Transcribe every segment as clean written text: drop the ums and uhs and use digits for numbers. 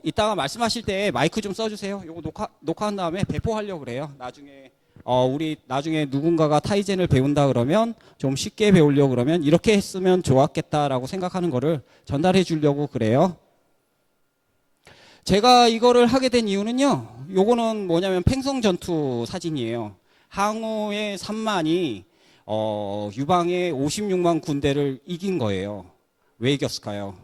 이따가 말씀하실 때 마이크 좀 써주세요. 요거 녹화한 다음에 배포하려고 그래요. 나중에, 우리 나중에 누군가가 타이젠을 배운다 그러면 좀 쉽게 배우려고 그러면 이렇게 했으면 좋았겠다라고 생각하는 거를 전달해 주려고 그래요. 제가 이거를 하게 된 이유는요, 요거는 뭐냐면 팽성전투 사진이에요. 항우의 3만이, 유방의 56만 군대를 이긴 거예요. 왜 이겼을까요?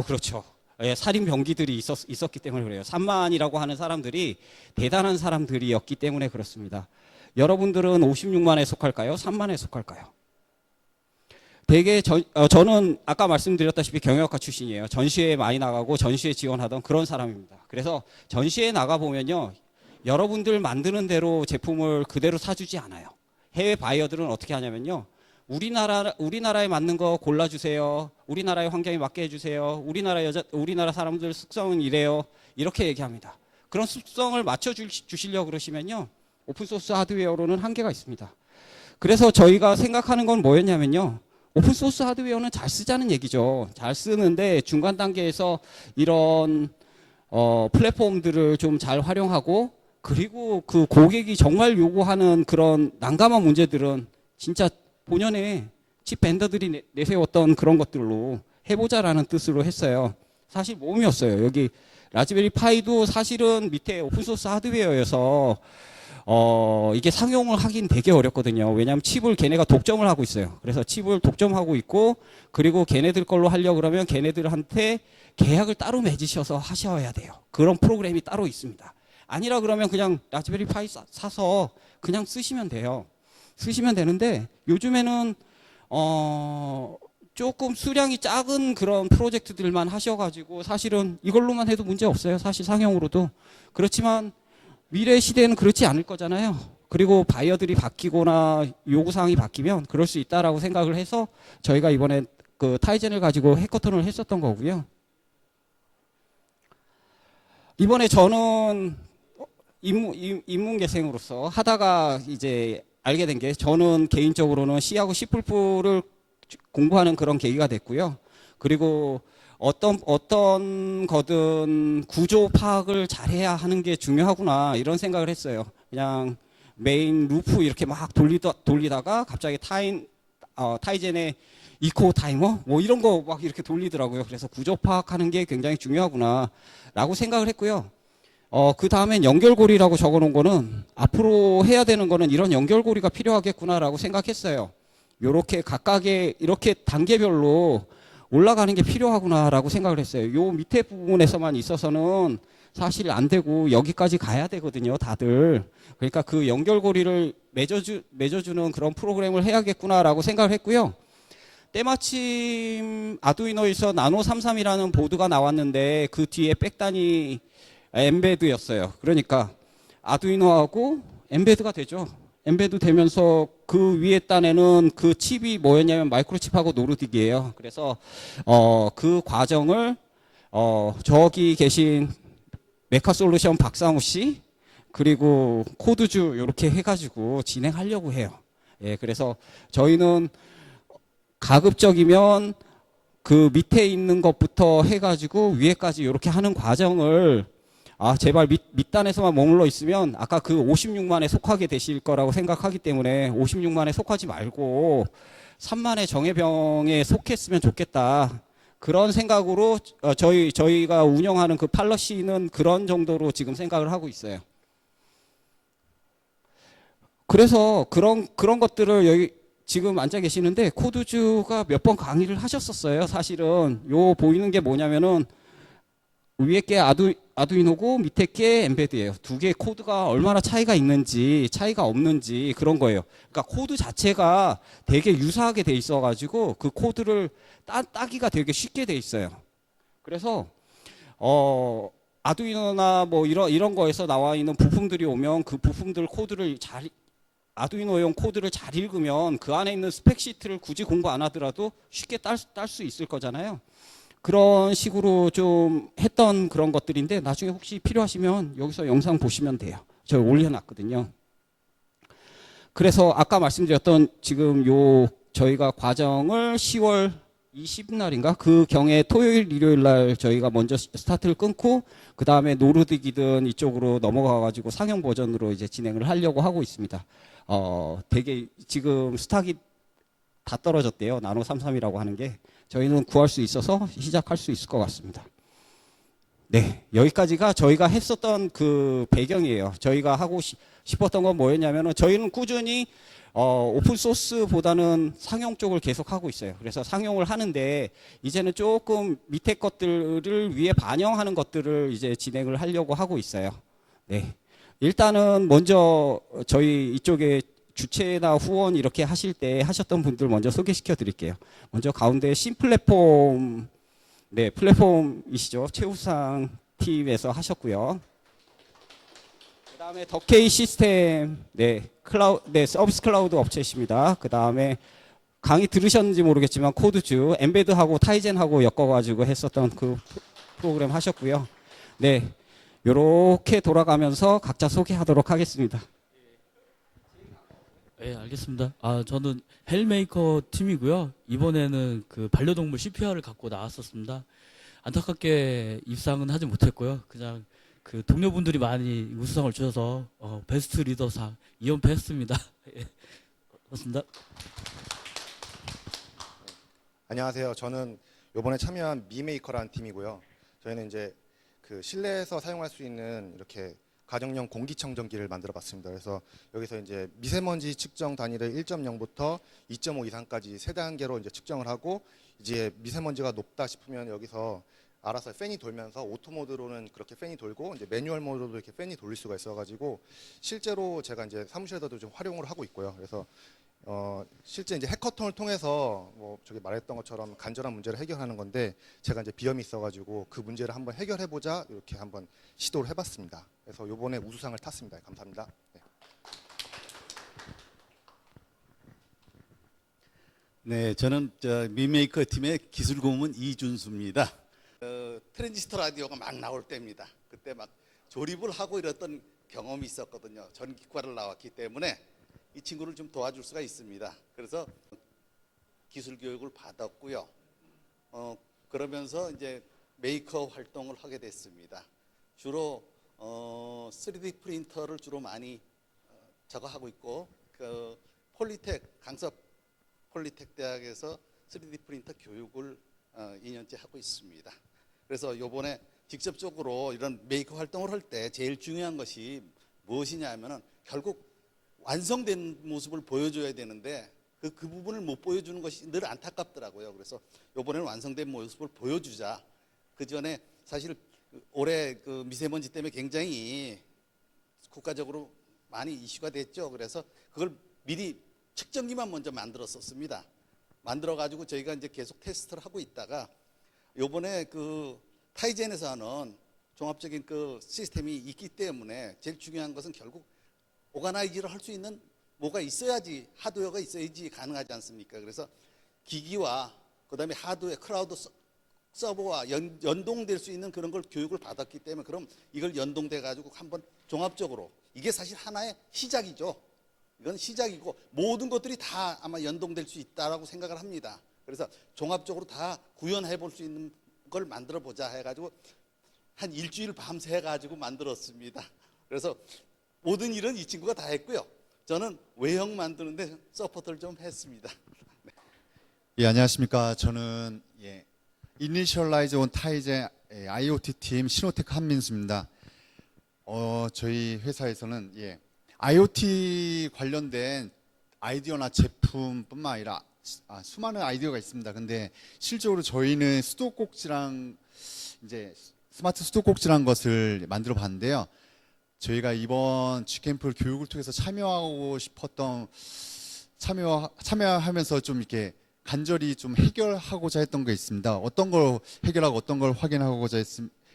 그렇죠. 예, 살인 병기들이 있었기 때문에 그래요. 3만이라고 하는 사람들이 대단한 사람들이었기 때문에 그렇습니다. 여러분들은 56만에 속할까요? 3만에 속할까요? 되게 저는 아까 말씀드렸다시피 경영학과 출신이에요. 전시회에 많이 나가고 전시회 지원하던 그런 사람입니다. 그래서 전시회에 나가보면요, 여러분들 만드는 대로 제품을 그대로 사주지 않아요. 해외 바이어들은 어떻게 하냐면요, 우리나라에 맞는 거 골라주세요. 우리나라의 환경에 맞게 해주세요. 우리나라 사람들 숙성은 이래요. 이렇게 얘기합니다. 그런 숙성을 맞춰주시려고 그러시면요, 오픈소스 하드웨어로는 한계가 있습니다. 그래서 저희가 생각하는 건 뭐였냐면요, 오픈소스 하드웨어는 잘 쓰자는 얘기죠. 잘 쓰는데 중간 단계에서 이런 플랫폼들을 좀 잘 활용하고, 그리고 그 고객이 정말 요구하는 그런 난감한 문제들은 진짜 본연의 칩 벤더들이 내세웠던 그런 것들로 해보자라는 뜻으로 했어요. 사실 모험이었어요. 여기 라즈베리 파이도 사실은 밑에 오픈소스 하드웨어여서 이게 상용을 하긴 되게 어렵거든요. 왜냐하면 칩을 걔네가 독점을 하고 있어요. 그래서 칩을 독점하고 있고, 그리고 걔네들 걸로 하려고 그러면 걔네들한테 계약을 따로 맺으셔서 하셔야 돼요. 그런 프로그램이 따로 있습니다. 아니라 그러면 그냥 라즈베리 파이 사서 그냥 쓰시면 돼요. 쓰시면 되는데, 요즘에는 조금 수량이 작은 그런 프로젝트들만 하셔가지고 사실은 이걸로만 해도 문제 없어요. 사실 상용으로도. 그렇지만 미래 시대는 그렇지 않을 거잖아요. 그리고 바이어들이 바뀌거나 요구사항이 바뀌면 그럴 수 있다라고 생각을 해서 저희가 이번에 그 타이젠을 가지고 해커톤을 했었던 거고요. 이번에 저는 입문계생으로서 하다가 이제 알게 된 게, 저는 개인적으로는 C하고 C++를 공부하는 그런 계기가 됐고요. 그리고 어떤 거든 구조 파악을 잘해야 하는 게 중요하구나, 이런 생각을 했어요. 그냥 메인 루프 이렇게 막 돌리다가 갑자기 타이젠의 이코 타이머 뭐 이런 거 막 이렇게 돌리더라고요. 그래서 구조 파악하는 게 굉장히 중요하구나 라고 생각을 했고요. 그 다음엔 연결고리라고 적어 놓은 거는, 앞으로 해야 되는 거는 이런 연결고리가 필요하겠구나라고 생각했어요. 요렇게 각각의 이렇게 단계별로 올라가는 게 필요하구나라고 생각을 했어요. 요 밑에 부분에서만 있어서는 사실 안 되고 여기까지 가야 되거든요, 다들. 그러니까 그 연결고리를 맺어주는 그런 프로그램을 해야겠구나라고 생각을 했고요. 때마침 아두이노에서 나노 33이라는 보드가 나왔는데 그 뒤에 백단이 엠베드였어요. 그러니까 아두이노하고 엠베드가 되죠. 엠베드 되면서 그 위에 단에는 그 칩이 뭐였냐면 마이크로칩하고 노르딕이에요. 그래서 그 과정을 저기 계신 메카솔루션 박상우 씨 그리고 코드주 이렇게 해가지고 진행하려고 해요. 예, 그래서 저희는 가급적이면 그 밑에 있는 것부터 해가지고 위에까지 이렇게 하는 과정을, 제발 밑단에서만 머물러 있으면 아까 그 56만에 속하게 되실 거라고 생각하기 때문에 56만에 속하지 말고 3만의 정예병에 속했으면 좋겠다. 그런 생각으로 저희가 운영하는 그 팔러시는 그런 정도로 지금 생각을 하고 있어요. 그래서 그런 것들을 여기 지금 앉아 계시는데 코드주가 몇 번 강의를 하셨었어요. 사실은 요 보이는 게 뭐냐면은 위에 게 아두이노고 밑에 게 엠베드예요. 두 개의 코드가 얼마나 차이가 있는지 차이가 없는지 그런 거예요. 그러니까 코드 자체가 되게 유사하게 돼 있어 가지고 그 코드를 따기가 되게 쉽게 돼 있어요. 그래서 아두이노나 뭐 이런 거에서 나와 있는 부품들이 오면 그 부품들 코드를 아두이노용 코드를 잘 읽으면 그 안에 있는 스펙 시트를 굳이 공부 안 하더라도 쉽게 딸 수 있을 거잖아요. 그런 식으로 좀 했던 그런 것들인데, 나중에 혹시 필요하시면 여기서 영상 보시면 돼요. 제가 올려놨거든요. 그래서 아까 말씀드렸던 지금 저희가 과정을 10월 20날인가 그 경에 토요일 일요일 날 저희가 먼저 스타트를 끊고 그 다음에 노르딕이든 이쪽으로 넘어가 가지고 상용 버전으로 이제 진행을 하려고 하고 있습니다. 되게 지금 스탁이 다 떨어졌대요. 나노 33이라고 하는 게 저희는 구할 수 있어서 시작할 수 있을 것 같습니다. 네, 여기까지가 저희가 했었던 그 배경이에요. 저희가 하고 싶었던 건 뭐였냐면은 저희는 꾸준히 오픈 소스보다는 상용 쪽을 계속 하고 있어요. 그래서 상용을 하는데 이제는 조금 밑에 것들을 위에 반영하는 것들을 이제 진행을 하려고 하고 있어요. 네, 일단은 먼저 저희 이쪽에 주체나 후원 이렇게 하실 때 하셨던 분들 먼저 소개시켜 드릴게요. 먼저 가운데 신플랫폼, 네, 플랫폼이시죠. 최우상 팀에서 하셨고요. 그 다음에 덕케이 시스템, 네, 네, 서비스 클라우드 업체이십니다. 그 다음에 강의 들으셨는지 모르겠지만 코드주, 엠베드하고 타이젠하고 엮어가지고 했었던 그 프로그램 하셨고요. 네, 요렇게 돌아가면서 각자 소개하도록 하겠습니다. 네, 알겠습니다. 저는 헬메이커 팀이고요. 이번에는 그 반려동물 CPR을 갖고 나왔었습니다. 안타깝게 입상은 하지 못했고요. 그냥 그 동료분들이 많이 우수상을 주셔서 베스트 리더상 2연패 했습니다. 예, 그렇습니다. 안녕하세요. 저는 이번에 참여한 미메이커라는 팀이고요. 저희는 이제 그 실내에서 사용할 수 있는 이렇게 가정용 공기청정기를 만들어 봤습니다. 그래서 여기서 이제 미세먼지 측정 단위를 1.0부터 2.5 이상까지 세 단계로 이제 측정을 하고 이제 미세먼지가 높다 싶으면 여기서 알아서 팬이 돌면서 오토 모드로는 그렇게 팬이 돌고 이제 매뉴얼 모드로도 이렇게 팬이 돌릴 수가 있어가지고 실제로 제가 이제 사무실에서도 좀 활용을 하고 있고요. 그래서 실제 이제 해커톤을 통해서 뭐 저기 말했던 것처럼 간절한 문제를 해결하는 건데 제가 이제 비염이 있어가지고 그 문제를 한번 해결해보자 이렇게 한번 시도를 해봤습니다. 그래서 이번에 우수상을 탔습니다. 감사합니다. 네. 네, 저는 미메이커 팀의 기술 고문 이준수입니다. 트랜지스터 라디오가 막 나올 때입니다. 그때 막 조립을 하고 이랬던 경험이 있었거든요. 전기과를 나왔기 때문에 이 친구를 좀 도와줄 수가 있습니다. 그래서 기술 교육을 받았고요. 그러면서 이제 메이커 활동을 하게 됐습니다. 주로 3D 프린터를 주로 많이 저거 하고 있고 그 폴리텍 강서 폴리텍 대학에서 3D 프린터 교육을 2년째 하고 있습니다. 그래서 요번에 직접적으로 이런 메이커 활동을 할 때 제일 중요한 것이 무엇이냐면은 결국 완성된 모습을 보여줘야 되는데 그 부분을 못 보여주는 것이 늘 안타깝더라고요. 그래서 요번에는 완성된 모습을 보여주자. 그 전에 사실 올해 그 미세먼지 때문에 굉장히 국가적으로 많이 이슈가 됐죠. 그래서 그걸 미리 측정기만 먼저 만들었었습니다. 만들어가지고 저희가 이제 계속 테스트를 하고 있다가 요번에 그 타이젠에서 하는 종합적인 그 시스템이 있기 때문에 제일 중요한 것은 결국 오가나이즈를 할 수 있는 뭐가 있어야지, 하드웨어가 있어야지 가능하지 않습니까? 그래서 기기와 그다음에 하드웨어, 클라우드 서버와 연동될 수 있는 그런 걸 교육을 받았기 때문에 그럼 이걸 연동돼 가지고 한번 종합적으로 이게 사실 하나의 시작이죠. 이건 시작이고 모든 것들이 다 아마 연동될 수 있다라고 생각을 합니다. 그래서 종합적으로 다 구현해 볼 수 있는 걸 만들어 보자 해가지고 한 일주일 밤새 가지고 만들었습니다. 그래서 모든 일은 이 친구가 다 했고요. 저는 외형 만드는데 서포트를 좀 했습니다. 네. 예, 안녕하십니까. 저는 이니셜라이즈 온 타이젠 IoT 팀 신호테크 한민수입니다. 저희 회사에서는 IoT 관련된 아이디어나 제품뿐만 아니라 수많은 아이디어가 있습니다. 근데 실적으로 저희는 수도꼭지랑 이제 스마트 수도꼭지라는 것을 만들어 봤는데요. 저희가 이번 G캠프 교육을 통해서 참여하고 싶었던 참여하면서 좀 이렇게 간절히 좀 해결하고자 했던 게 있습니다. 어떤 걸 해결하고 어떤 걸 확인하고자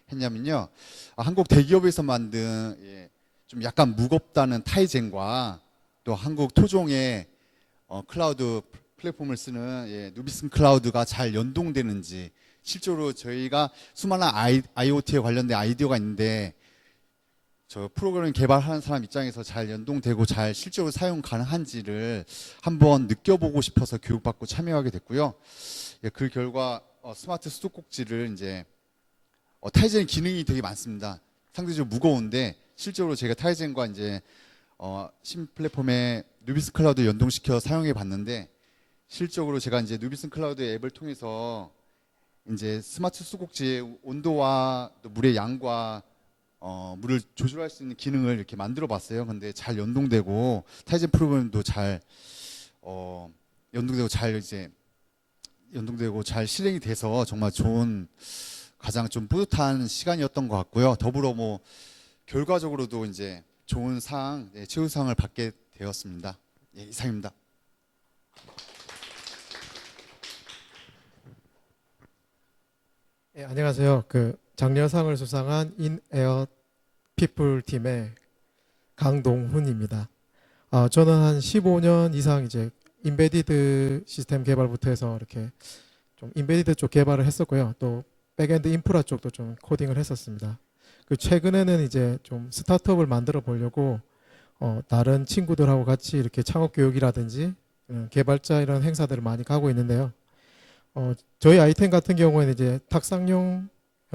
했냐면요. 한국 대기업에서 만든 좀 약간 무겁다는 타이젠과 또 한국 토종의 클라우드 플랫폼을 쓰는 누비슨 클라우드가 잘 연동되는지 실제로 저희가 수많은 IoT에 관련된 아이디어가 있는데 저 프로그램 개발하는 사람 입장에서 잘 연동되고 잘 실제로 사용 가능한지를 한번 느껴보고 싶어서 교육받고 참여하게 됐고요. 예, 그 결과 스마트 수도꼭지를 이제 타이젠 기능이 되게 많습니다. 상대적으로 무거운데 실제로 제가 타이젠과 이제 신 플랫폼에 누비스 클라우드 연동시켜 사용해 봤는데 실적으로 제가 이제 누비스 클라우드 앱을 통해서 이제 스마트 수도꼭지의 온도와 또 물의 양과 물을 조절할 수 있는 기능을 이렇게 만들어 봤어요. 근데 잘 연동되고 타이젠 프로그램도 잘 연동되고 잘 실행이 돼서 정말 좋은 가장 좀 뿌듯한 시간이었던 것 같고요. 더불어 뭐 결과적으로도 이제 좋은 상, 최우상을 받게 되었습니다. 예, 이상입니다. 예, 안녕하세요. 장려상을 수상한 인에어 피플 팀의 강동훈입니다. 저는 한 15년 이상 이제 인베디드 시스템 개발부터 해서 이렇게 좀 인베디드 쪽 개발을 했었고요. 또 백엔드 인프라 쪽도 좀 코딩을 했었습니다. 최근에는 이제 좀 스타트업을 만들어 보려고 다른 친구들하고 같이 이렇게 창업 교육이라든지 개발자 이런 행사들을 많이 가고 있는데요. 저희 아이템 같은 경우에는 이제 탁상용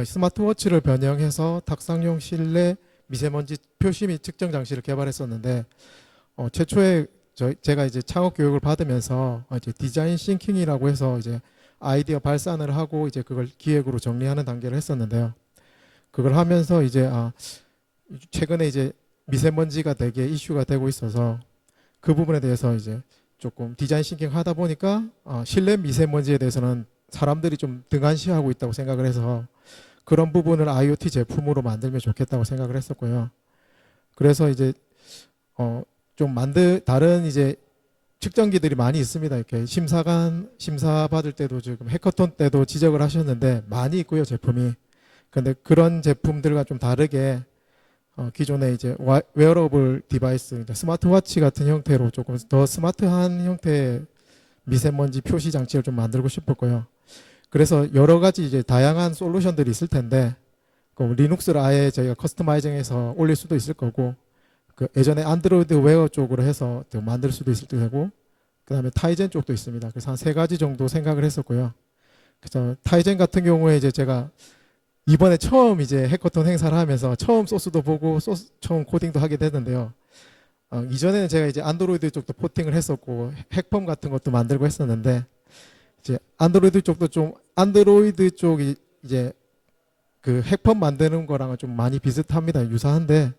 스마트워치를 변형해서 탁상용 실내 미세먼지 표시 및 측정 장치를 개발했었는데 최초에 제가 이제 창업 교육을 받으면서 이제 디자인 싱킹이라고 해서 이제 아이디어 발산을 하고 이제 그걸 기획으로 정리하는 단계를 했었는데요. 그걸 하면서 이제 최근에 이제 미세먼지가 되게 이슈가 되고 있어서 그 부분에 대해서 이제 조금 디자인 싱킹 하다 보니까 실내 미세먼지에 대해서는 사람들이 좀 등한시하고 있다고 생각을 해서 그런 부분을 IoT 제품으로 만들면 좋겠다고 생각을 했었고요. 그래서 이제 다른 이제 측정기들이 많이 있습니다. 이렇게 심사 받을 때도 지금 해커톤 때도 지적을 하셨는데 많이 있고요, 제품이. 근데 그런 제품들과 좀 다르게 기존에 이제 웨어러블 디바이스, 스마트워치 같은 형태로 조금 더 스마트한 형태의 미세먼지 표시 장치를 좀 만들고 싶었고요. 그래서 여러 가지 이제 다양한 솔루션들이 있을 텐데, 리눅스를 아예 저희가 커스터마이징해서 올릴 수도 있을 거고, 예전에 안드로이드 웨어 쪽으로 해서 또 만들 수도 있을 테고, 그 다음에 타이젠 쪽도 있습니다. 그래서 한 3가지 정도 생각을 했었고요. 그래서 타이젠 같은 경우에 이제 제가 이번에 처음 이제 해커톤 행사를 하면서 처음 소스도 보고 처음 코딩도 하게 되는데요. 이전에는 제가 이제 안드로이드 쪽도 포팅을 했었고 핵펌 같은 것도 만들고 했었는데 이제 안드로이드 쪽이 이제 핵펌 만드는 거랑은 좀 많이 비슷합니다. 유사한데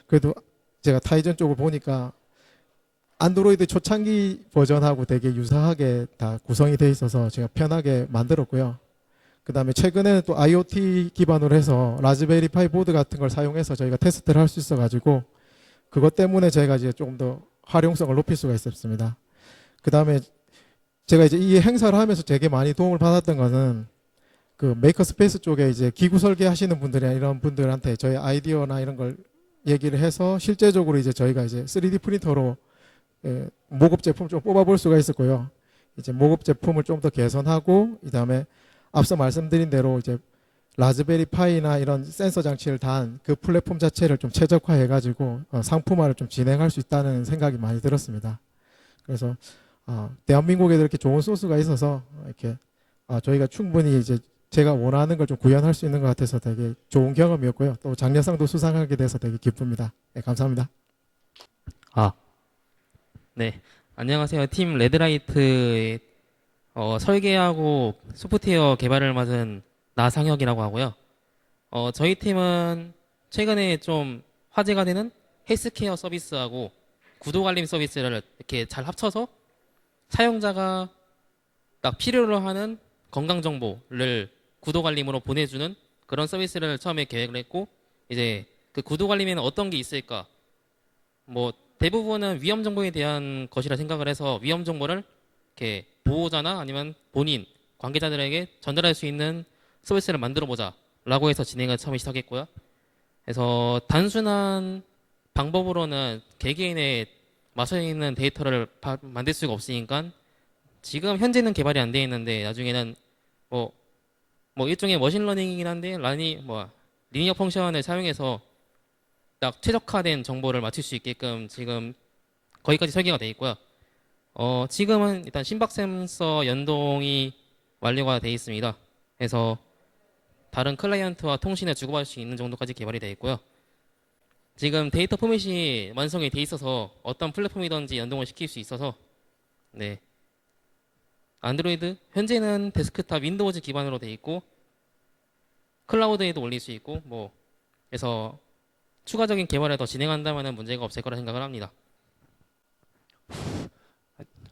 그래도 제가 타이전 쪽을 보니까 안드로이드 초창기 버전하고 되게 유사하게 다 구성이 돼 있어서 제가 편하게 만들었고요. 그 다음에 최근에는 또 IoT 기반으로 해서 라즈베리 파이 보드 같은 걸 사용해서 저희가 테스트를 할 수 있어가지고 그것 때문에 저희가 이제 조금 더 활용성을 높일 수가 있었습니다. 그 다음에 제가 이제 이 행사를 하면서 되게 많이 도움을 받았던 것은 메이커 스페이스 쪽에 이제 기구 설계하시는 분들이나 이런 분들한테 저희 아이디어나 이런 걸 얘기를 해서 실제적으로 이제 저희가 이제 3D 프린터로 모급 제품 좀 뽑아볼 수가 있었고요. 이제 모급 제품을 좀 더 개선하고 이 다음에 앞서 말씀드린 대로 이제 라즈베리 파이나 이런 센서 장치를 단 그 플랫폼 자체를 좀 최적화해가지고 상품화를 좀 진행할 수 있다는 생각이 많이 들었습니다. 그래서 대한민국에 이렇게 좋은 소스가 있어서 이렇게 저희가 충분히 이제 제가 원하는 걸 좀 구현할 수 있는 것 같아서 되게 좋은 경험이었고요. 또 장려상도 수상하게 돼서 되게 기쁩니다. 네, 감사합니다. 네, 안녕하세요. 팀 레드라이트의 설계하고 소프트웨어 개발을 맡은 나상혁이라고 하고요. 저희 팀은 최근에 좀 화제가 되는 헬스케어 서비스하고 구독 알림 서비스를 이렇게 잘 합쳐서 사용자가 딱 필요로 하는 건강 정보를 구독 알림으로 보내주는 그런 서비스를 처음에 계획을 했고, 이제 그 구독 알림에는 어떤 게 있을까? 뭐 대부분은 위험 정보에 대한 것이라 생각을 해서 위험 정보를 이렇게 보호자나 아니면 본인 관계자들에게 전달할 수 있는 서비스를 만들어 보자라고 해서 진행을 처음에 시작했고요. 그래서 단순한 방법으로는 개개인의 맞춰 있는 데이터를 만들 수가 없으니까 지금 현재는 개발이 안 돼 있는데 나중에는 뭐 일종의 머신러닝이긴 한데 리니어 펑션을 사용해서 딱 최적화된 정보를 맞출 수 있게끔 지금 거기까지 설계가 되어 있고요. 지금은 일단 심박 센서 연동이 완료가 되어 있습니다. 그래서 다른 클라이언트와 통신을 주고받을 수 있는 정도까지 개발이 되어 있고요. 지금 데이터 포맷이 완성이 돼 있어서 어떤 플랫폼이든지 연동을 시킬 수 있어서 네. 안드로이드 현재는 데스크탑 윈도우즈 기반으로 돼 있고 클라우드에도 올릴 수 있고 뭐 그래서 추가적인 개발을 더 진행한다면 문제가 없을 거라 생각을 합니다.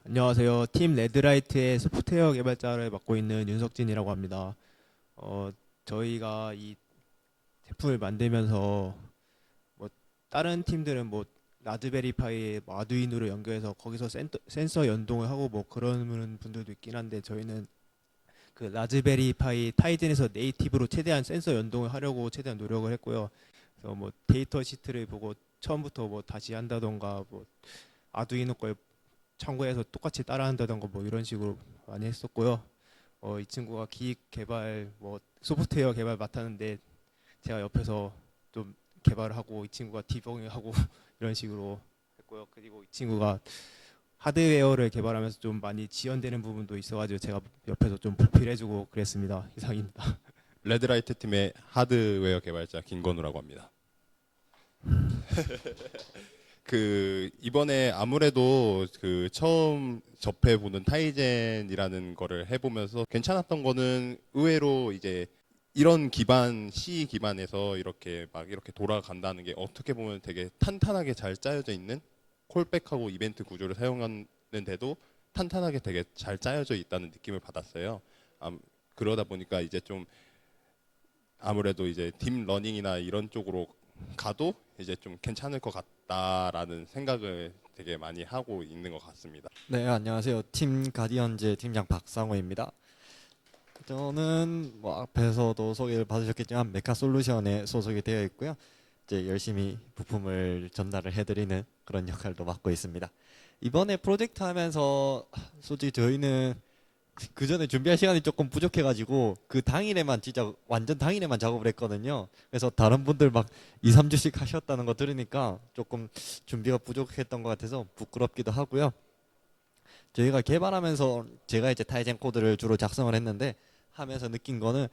안녕하세요. 팀 레드라이트의 소프트웨어 개발자를 맡고 있는 윤석진이라고 합니다. 저희가 이 제품을 만들면서 뭐 다른 팀들은 뭐 라즈베리파이에 뭐 아두이노로 연결해서 거기서 센서 연동을 하고 뭐 그러는 분들도 있긴 한데 저희는 그 라즈베리파이 타이젠에서 네이티브로 최대한 센서 연동을 하려고 최대한 노력을 했고요. 그래서 뭐 데이터 시트를 보고 처음부터 뭐 다시 한다던가 뭐 아두이노 걸 참고해서 똑같이 따라한다던가 뭐 이런 식으로 많이 했었고요. 이 친구가 기획 개발 뭐 소프트웨어 개발 맡았는데 제가 옆에서 좀 개발을 하고 이 친구가 디버깅하고 이런 식으로 했고요. 그리고 이 친구가 하드웨어를 개발하면서 좀 많이 지연되는 부분도 있어가지고 제가 옆에서 좀 보필해주고 그랬습니다. 이상입니다. 레드라이트 팀의 하드웨어 개발자 김건우라고 합니다. 이번에 아무래도 처음 접해보는 타이젠이라는 거를 해보면서 괜찮았던 거는 의외로 이제 이런 기반 C 기반에서 이렇게 돌아간다는 게 어떻게 보면 되게 탄탄하게 잘 짜여져 있는 콜백하고 이벤트 구조를 사용하는데도 탄탄하게 되게 잘 짜여져 있다는 느낌을 받았어요. 그러다 보니까 이제 좀 아무래도 이제 딥러닝이나 이런 쪽으로 가도 이제 좀 괜찮을 것 같다라는 생각을 되게 많이 하고 있는 것 같습니다. 네, 안녕하세요. 팀 가디언즈 팀장 박상호입니다. 저는 뭐 앞에서도 소개를 받으셨겠지만 메카솔루션에 소속이 되어 있고요. 이제 열심히 부품을 전달을 해드리는 그런 역할도 맡고 있습니다. 이번에 프로젝트 하면서 솔직히 저희는 그 전에 준비할 시간이 조금 부족해가지고 그 당일에만 진짜 완전 당일에만 작업을 했거든요. 그래서 다른 분들 막 2, 3주씩 하셨다는 거 들으니까 조금 준비가 부족했던 것 같아서 부끄럽기도 하고요. 저희가 개발하면서 제가 이제 타이젠 코드를 주로 작성을 했는데 하면서 느낀 거는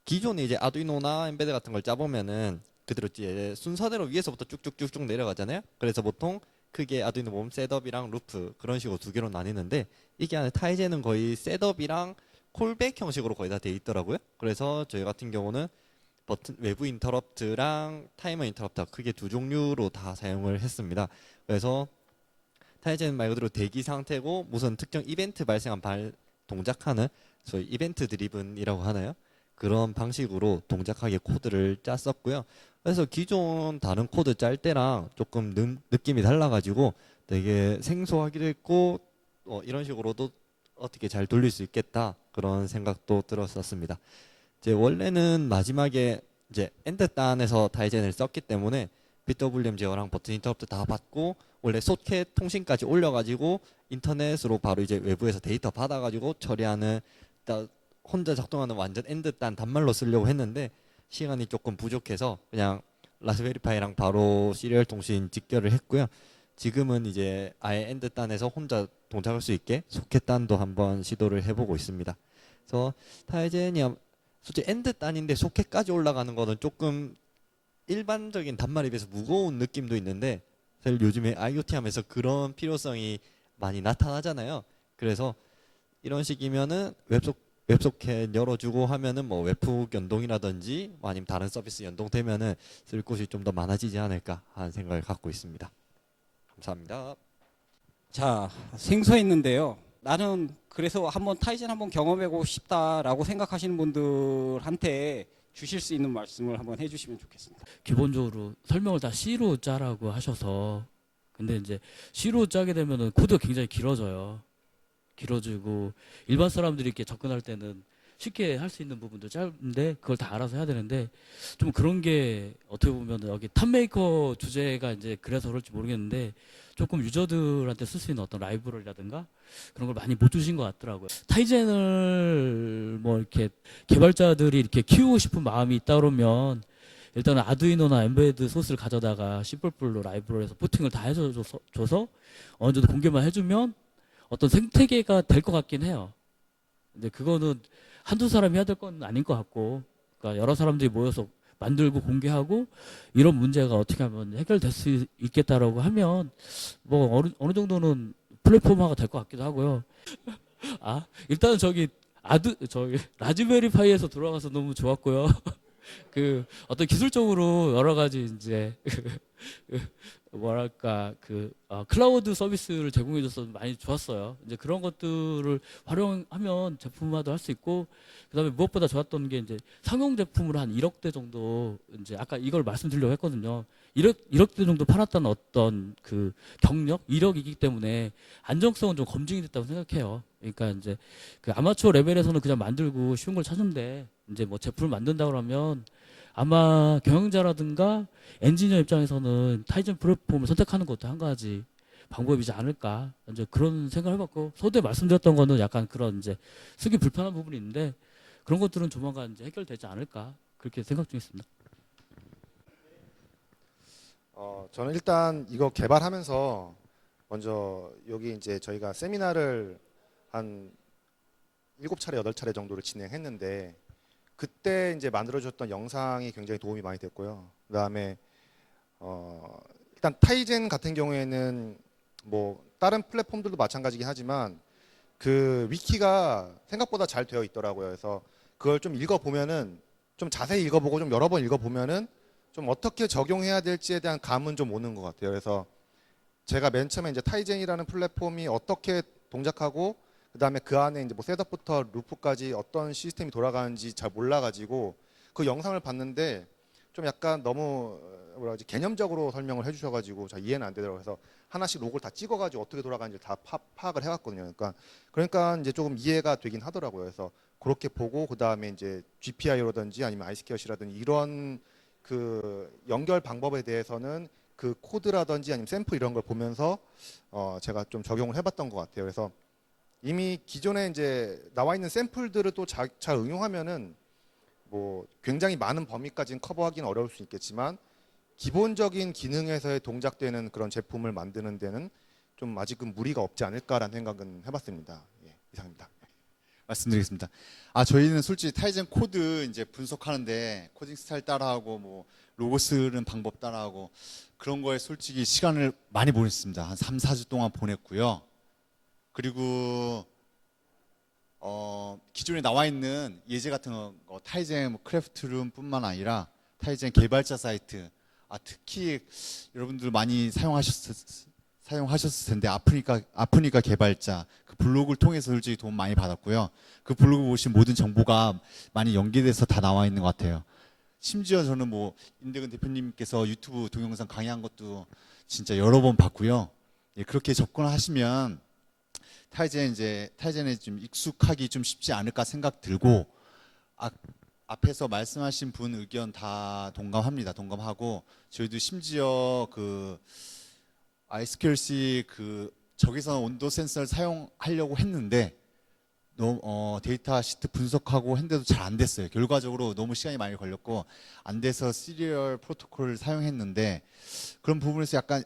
기존에 이제 아두이노나 엠베드 같은 걸 짜보면은 그대로 이제 순서대로 위에서부터 쭉쭉쭉쭉 내려가잖아요. 그래서 보통 크게 아두이노 몸 셋업이랑 루프 그런 식으로 두 개로 나뉘는데 이게 안에 타이젠은 거의 셋업이랑 콜백 형식으로 거의 다 돼 있더라고요. 그래서 저희 같은 경우는 버튼 외부 인터럽트랑 타이머 인터럽트 크게 두 종류로 다 사용을 했습니다. 그래서 타이젠은 말 그대로 대기 상태고 무슨 특정 이벤트 발생한 동작하는 저희 이벤트 드리븐이라고 하나요? 그런 방식으로 동작하게 코드를 짰었고요. 그래서 기존 다른 코드 짤 때랑 조금 느낌이 달라가지고 되게 생소하기도 했고 이런 식으로도 어떻게 잘 돌릴 수 있겠다 그런 생각도 들었었습니다. 이제 원래는 마지막에 이제 엔드 단에서 타이젠을 썼기 때문에 PWM 제어랑 버튼 인터럽트 다 받고 원래 소켓 통신까지 올려가지고 인터넷으로 바로 이제 외부에서 데이터 받아가지고 처리하는 혼자 작동하는 완전 엔드 단 단말로 쓰려고 했는데 시간이 조금 부족해서 그냥 라즈베리파이랑 바로 시리얼 통신 직결을 했고요. 지금은 이제 아예 엔드 단에서 혼자 동작할 수 있게 소켓 단도 한번 시도를 해보고 있습니다. 그래서 타이젠이 솔직히 엔드 단인데 소켓까지 올라가는 거는 조금 일반적인 단말에 비해서 무거운 느낌도 있는데 사실 요즘에 IoT 하면서 그런 필요성이 많이 나타나잖아요. 그래서 이런 식이면은 웹소켓 열어주고 하면은 뭐 웹훅 연동이라든지 아니면 다른 서비스 연동되면은 쓸 곳이 좀 더 많아지지 않을까 하는 생각을 갖고 있습니다. 감사합니다. 자, 생소했는데요. 나는 그래서 한번 타이젠 한번 경험해보고 싶다라고 생각하시는 분들한테 주실 수 있는 말씀을 한번 해주시면 좋겠습니다. 기본적으로 설명을 다 C로 짜라고 하셔서 근데 이제 C로 짜게 되면은 코드가 굉장히 길어지고 일반 사람들이 이렇게 접근할 때는 쉽게 할 수 있는 부분도 짧은데 그걸 다 알아서 해야 되는데 좀 그런 게 어떻게 보면 여기 탑메이커 주제가 이제 그래서 그럴지 모르겠는데 조금 유저들한테 쓸 수 있는 어떤 라이브러리라든가 그런 걸 많이 못 주신 것 같더라고요. 타이젠을 뭐 이렇게 개발자들이 이렇게 키우고 싶은 마음이 있다 그러면 일단은 아두이노나 엠베드 소스를 가져다가 심플풀로 라이브러리에서 포팅을 다 줘서 어느 정도 공개만 해주면 어떤 생태계가 될 것 같긴 해요. 근데 그거는 한두 사람이 해야 될 건 아닌 것 같고, 그러니까 여러 사람들이 모여서 만들고 공개하고 이런 문제가 어떻게 하면 해결될 수 있겠다라고 하면 뭐 어느 정도는 플랫폼화가 될 것 같기도 하고요. 아, 일단은 저기 라즈베리 파이에서 돌아가서 너무 좋았고요. 그 어떤 기술적으로 여러 가지 이제 뭐랄까 클라우드 서비스를 제공해줘서 많이 좋았어요. 이제 그런 것들을 활용하면 제품화도 할 수 있고, 그다음에 무엇보다 좋았던 게 이제 상용 제품으로 한 1억 대 정도, 이제 아까 이걸 말씀드리려고 했거든요. 1억 대 정도 팔았다는 어떤 그 경력, 이력이기 때문에 안정성은 좀 검증이 됐다고 생각해요. 그러니까 이제 그 아마추어 레벨에서는 그냥 만들고 쉬운 걸 찾는데, 이제 뭐 제품을 만든다 그러면 아마 경영자라든가 엔지니어 입장에서는 타이즌 플랫폼을 선택하는 것도 한 가지 방법이지 않을까, 이제 그런 생각을 해봤고, 서두에 말씀드렸던 거는 약간 그런 이제 쓰기 불편한 부분이 있는데 그런 것들은 조만간 이제 해결되지 않을까, 그렇게 생각 중에 있습니다. 저는 일단 이거 개발하면서 먼저 여기 이제 저희가 세미나를 한 7차례, 8차례 정도를 진행했는데, 그때 이제 만들어줬던 영상이 굉장히 도움이 많이 됐고요. 그다음에 일단 타이젠 같은 경우에는 뭐 다른 플랫폼들도 마찬가지긴 하지만 그 위키가 생각보다 잘 되어 있더라고요. 그래서 그걸 좀 읽어보면은, 좀 자세히 읽어보고 좀 여러 번 읽어보면은 좀 어떻게 적용해야 될지에 대한 감은 좀 오는 것 같아요. 그래서 제가 맨 처음에 이제 타이젠이라는 플랫폼이 어떻게 동작하고, 그다음에 그 안에 이제 뭐 셋업부터 루프까지 어떤 시스템이 돌아가는지 잘 몰라가지고 그 영상을 봤는데 좀 약간 너무 뭐라 그러지, 개념적으로 설명을 해주셔가지고 잘 이해는 안 되더라고요. 그래서 하나씩 로고를 다 찍어가지고 어떻게 돌아가는지 다 파악을 해왔거든요. 그러니까 이제 조금 이해가 되긴 하더라고요. 그래서 그렇게 보고 그다음에 이제 GPI라든지 아니면 아이스케어시라든지 이런 그 연결 방법에 대해서는 그 코드라든지 아니면 샘플 이런 걸 보면서 제가 좀 적용을 해봤던 것 같아요. 그래서 이미 기존에 이제 나와 있는 샘플들을 또 잘 응용하면은 뭐 굉장히 많은 범위까지는 커버하기는 어려울 수 있겠지만 기본적인 기능에서의 동작되는 그런 제품을 만드는 데는 좀 아직은 무리가 없지 않을까라는 생각은 해봤습니다. 예, 이상입니다. 말씀드리겠습니다. 저희는 솔직히 타이젠 코드 이제 분석하는데 코딩 스타일 따라하고 뭐 로고 쓰는 방법 따라하고 그런 거에 솔직히 시간을 많이 보냈습니다. 한 3, 4주 동안 보냈고요. 그리고 기존에 나와 있는 예제 같은 거 타이젠 뭐 크래프트룸뿐만 아니라 타이젠 개발자 사이트, 특히 여러분들 많이 사용하셨을 텐데 아프니까 개발자 그 블로그를 통해서 솔직히 도움 많이 받았고요. 그 블로그 보신 모든 정보가 많이 연계돼서 다 나와 있는 것 같아요. 심지어 저는 뭐 임대근 대표님께서 유튜브 동영상 강의한 것도 진짜 여러 번 봤고요. 예, 그렇게 접근하시면 타이젠에 좀 익숙하기 좀 쉽지 않을까 생각 들고, 앞에서 말씀하신 분 의견 다 동감하고 저희도 심지어 그 아이스케어시 그 적외선 온도 센서를 사용하려고 했는데 데이터 시트 분석하고 했는데도 잘 안 됐어요. 결과적으로 너무 시간이 많이 걸렸고 안 돼서 시리얼 프로토콜을 사용했는데, 그런 부분에서 약간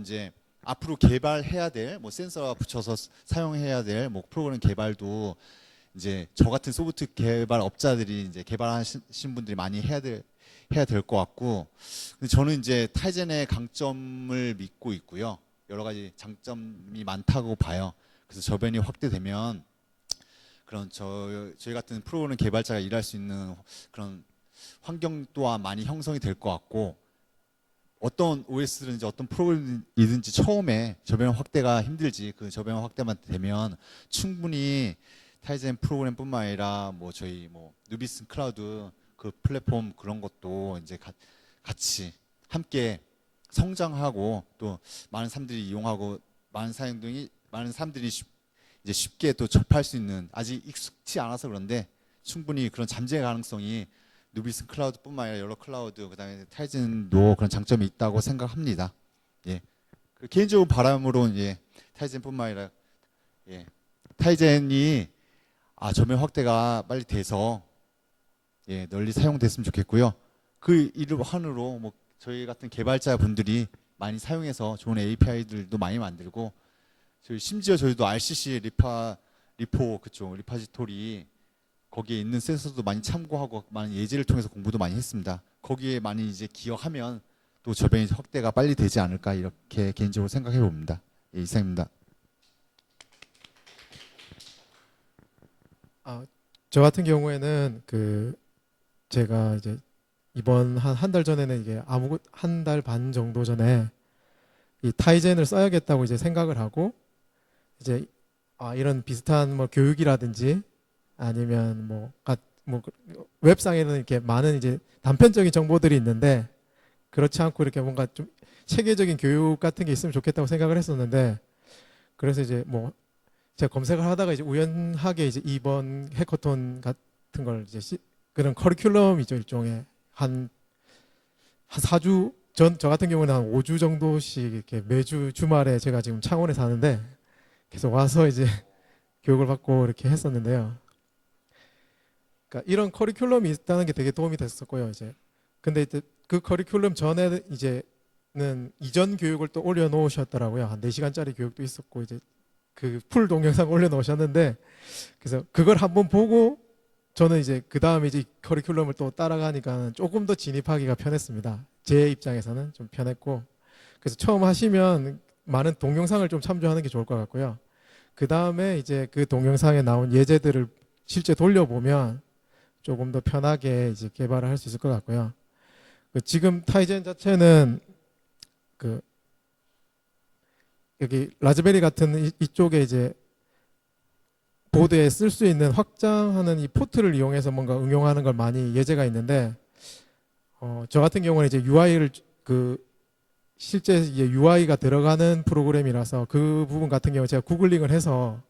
이제 앞으로 개발해야 될 뭐 센서 붙여서 사용해야 될 뭐 프로그램 개발도 이제 저 같은 소프트 개발 업자들이 이제 개발하신 분들이 많이 해야 될 것 같고, 근데 저는 이제 타이젠의 강점을 믿고 있고요. 여러 가지 장점이 많다고 봐요. 그래서 저변이 확대되면 그런 저희 같은 프로그램 개발자가 일할 수 있는 그런 환경 또한 많이 형성이 될 것 같고, 어떤 OS든지 어떤 프로그램이든지 처음에 저변 확대가 힘들지 그 저변 확대만 되면 충분히 타이젠 프로그램뿐만 아니라 뭐 저희 뭐 누비스 클라우드 그 플랫폼 그런 것도 이제 같이 함께 성장하고 또 많은 사람들이 이용하고 많은 사람들이 이제 쉽게 또 접할 수 있는, 아직 익숙치 않아서 그런데 충분히 그런 잠재 가능성이 누비스 클라우드뿐만 아니라 여러 클라우드 그다음에 타이젠도 그런 장점이 있다고 생각합니다. 예. 그 개인적으로 바람으로는 타이젠뿐만 아니라 타이젠이 저변 확대가 빨리 돼서 널리 사용됐으면 좋겠고요. 그 일환으로 뭐 저희 같은 개발자분들이 많이 사용해서 좋은 API들도 많이 만들고 심지어 저희도 RCC 리포 그쪽 리파지토리 거기에 있는 센서도 많이 참고하고 많은 예제를 통해서 공부도 많이 했습니다. 거기에 많이 이제 기여하면 또 저변이 확대가 빨리 되지 않을까 이렇게 개인적으로 생각해 봅니다. 예, 이상입니다. 저 같은 경우에는 제가 이제 이번 한 달 전에는 이게 한 달 반 정도 전에 이 타이젠을 써야겠다고 이제 생각을 하고 이제 이런 비슷한 뭐 교육이라든지 아니면 뭐 웹상에는 이렇게 많은 이제 단편적인 정보들이 있는데 그렇지 않고 이렇게 뭔가 좀 체계적인 교육 같은 게 있으면 좋겠다고 생각을 했었는데 그래서 이제 뭐 제가 검색을 하다가 이제 우연하게 이제 이번 해커톤 같은 걸 이제 그런 커리큘럼이죠. 일종의 한 4주 저 같은 경우는 한 5주 정도씩 이렇게 매주 주말에 제가 지금 창원에 사는데 계속 와서 이제 교육을 받고 이렇게 했었는데요. 그러니까 이런 커리큘럼이 있다는 게 되게 도움이 됐었고요. 이제 근데 이제 그 커리큘럼 전에 이제는 이전 교육을 또 올려놓으셨더라고요. 한 4시간짜리 교육도 있었고 이제 그 풀 동영상 올려놓으셨는데 그래서 그걸 한번 보고 저는 이제 그 다음에 이제 커리큘럼을 또 따라가니까 조금 더 진입하기가 편했습니다. 제 입장에서는 좀 편했고 그래서 처음 하시면 많은 동영상을 좀 참조하는 게 좋을 것 같고요. 그 다음에 이제 그 동영상에 나온 예제들을 실제 돌려보면 조금 더 편하게 이제 개발을 할 수 있을 것 같고요. 지금 타이젠 자체는 여기 라즈베리 같은 이쪽에 이제 보드에 쓸 수 있는 확장하는 이 포트를 이용해서 뭔가 응용하는 걸 많이 예제가 있는데 저 같은 경우는 이제 UI를 실제 이제 UI가 들어가는 프로그램이라서 그 부분 같은 경우 제가 구글링을 해서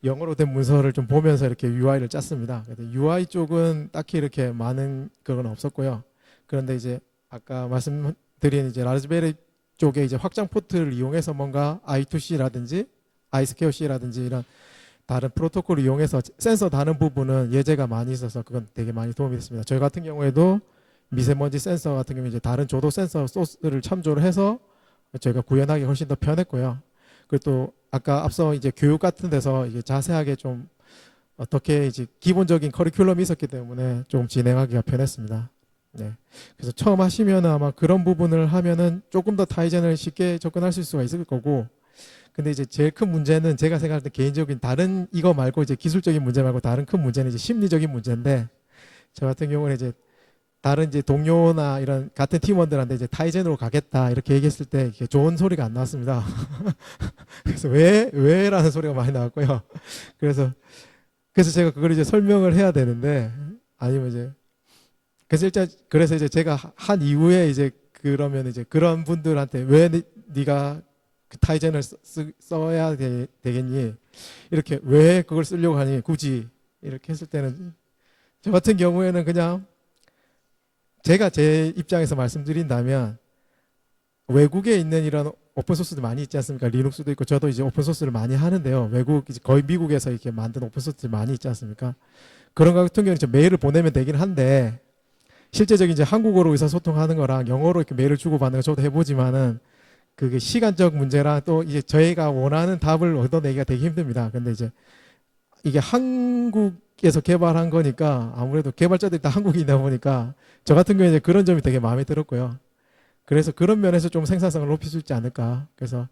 영어로 된 문서를 좀 보면서 이렇게 UI를 짰습니다. UI 쪽은 딱히 이렇게 많은 그건 없었고요. 그런데 이제 아까 말씀드린 이제 라즈베리 쪽에 이제 확장 포트를 이용해서 뭔가 I2C라든지 iSquareC라든지 이런 다른 프로토콜을 이용해서 센서 다는 부분은 예제가 많이 있어서 그건 되게 많이 도움이 됐습니다. 저희 같은 경우에도 미세먼지 센서 같은 경우 이제 다른 조도 센서 소스를 참조를 해서 저희가 구현하기 훨씬 더 편했고요. 그리고 또 아까 앞서 이제 교육 같은 데서 이제 자세하게 좀 어떻게 이제 기본적인 커리큘럼이 있었기 때문에 좀 진행하기가 편했습니다. 네. 그래서 처음 하시면 아마 그런 부분을 하면은 조금 더 타이젠을 쉽게 접근하실 수가 있을 거고 근데 이제 제일 큰 문제는 제가 생각할 때 개인적인 다른 이거 말고 이제 기술적인 문제 말고 다른 큰 문제는 이제 심리적인 문제인데 저 같은 경우는 이제 다른 이제 동료나 이런 같은 팀원들한테 이제 타이젠으로 가겠다 이렇게 얘기했을 때 이게 좋은 소리가 안 나왔습니다. 그래서 왜라는 소리가 많이 나왔고요. 그래서 제가 그걸 이제 설명을 해야 되는데 아니면 이제 그래서 이제 제가 한 이후에 이제 그러면 이제 그런 분들한테 왜 네가 그 타이젠을 써야 되겠니? 이렇게 왜 그걸 쓰려고 하니? 굳이 이렇게 했을 때는 저 같은 경우에는 그냥 제가 제 입장에서 말씀드린다면 외국에 있는 이런 오픈소스도 많이 있지 않습니까? 리눅스도 있고 저도 이제 오픈소스를 많이 하는데요. 이제 거의 미국에서 이렇게 만든 오픈소스들이 많이 있지 않습니까? 그런 것 같은 경우는 메일을 보내면 되긴 한데 실제적인 이제 한국어로 의사소통하는 거랑 영어로 이렇게 메일을 주고받는 거 저도 해보지만은 그게 시간적 문제랑 또 이제 저희가 원하는 답을 얻어내기가 되게 힘듭니다. 근데 이제 이게 한국에서 개발한 거니까 아무래도 개발자들이 다 한국이다 보니까 저 같은 경우에 이제 그런 점이 되게 마음에 들었고요. 그래서 그런 면에서 좀 생산성을 높일 수 있지 않을까. 그래서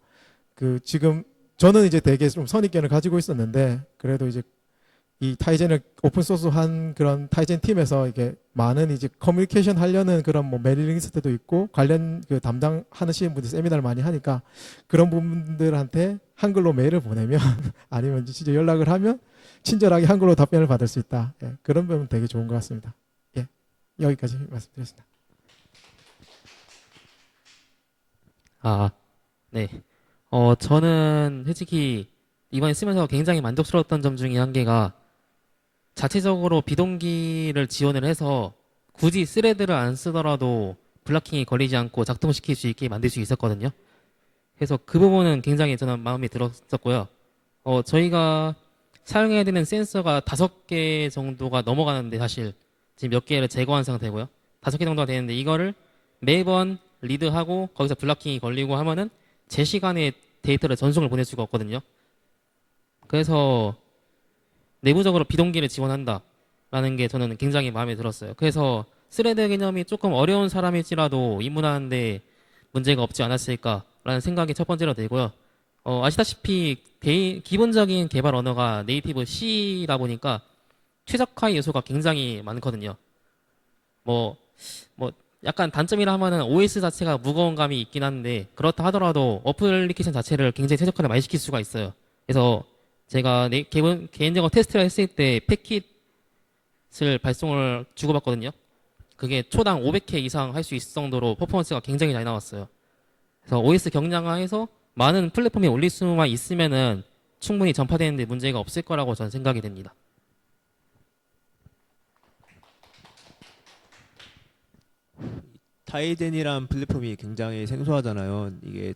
지금 저는 이제 되게 좀 선입견을 가지고 있었는데 그래도 이제 이 타이젠을 오픈소스한 그런 타이젠 팀에서 이게 많은 이제 커뮤니케이션 하려는 그런 뭐 메일링 리스트도 있고 관련 담당하시는 분들이 세미나를 많이 하니까 그런 분들한테 한글로 메일을 보내면 아니면 진짜 연락을 하면 친절하게 한글로 답변을 받을 수 있다. 예, 그런 부분 되게 좋은 것 같습니다. 예, 여기까지 말씀드렸습니다. 네. 저는 솔직히 이번에 쓰면서 굉장히 만족스러웠던 점 중에 한 개가 자체적으로 비동기를 지원을 해서 굳이 스레드를 안 쓰더라도 블락킹이 걸리지 않고 작동시킬 수 있게 만들 수 있었거든요. 그래서 그 부분은 굉장히 저는 마음에 들었었고요. 저희가 사용해야 되는 센서가 5개 정도가 넘어가는데 사실 지금 몇 개를 제거한 상태고요. 5개 정도가 되는데 이거를 매번 리드하고 거기서 블락킹이 걸리고 하면은 제 시간에 데이터를 전송을 보낼 수가 없거든요. 그래서 내부적으로 비동기를 지원한다라는 게 저는 굉장히 마음에 들었어요. 그래서 스레드 개념이 조금 어려운 사람일지라도 입문하는데 문제가 없지 않았을까라는 생각이 첫 번째로 들고요. 아시다시피 기본적인 개발 언어가 네이티브 C다 보니까 최적화의 요소가 굉장히 많거든요. 뭐 약간 단점이라 하면은 OS 자체가 무거운 감이 있긴 한데 그렇다 하더라도 어플리케이션 자체를 굉장히 최적화를 많이 시킬 수가 있어요. 그래서 제가 개인적으로 테스트를 했을 때 패킷을 발송을 주고받거든요. 그게 초당 500회 이상 할 수 있을 정도로 퍼포먼스가 굉장히 잘 나왔어요. 그래서 OS 경량화해서 많은 플랫폼에 올릴 수만 있으면은 충분히 전파되는데 문제가 없을 거라고 저는 생각이 됩니다. 타이젠이란 플랫폼이 굉장히 생소하잖아요. 이게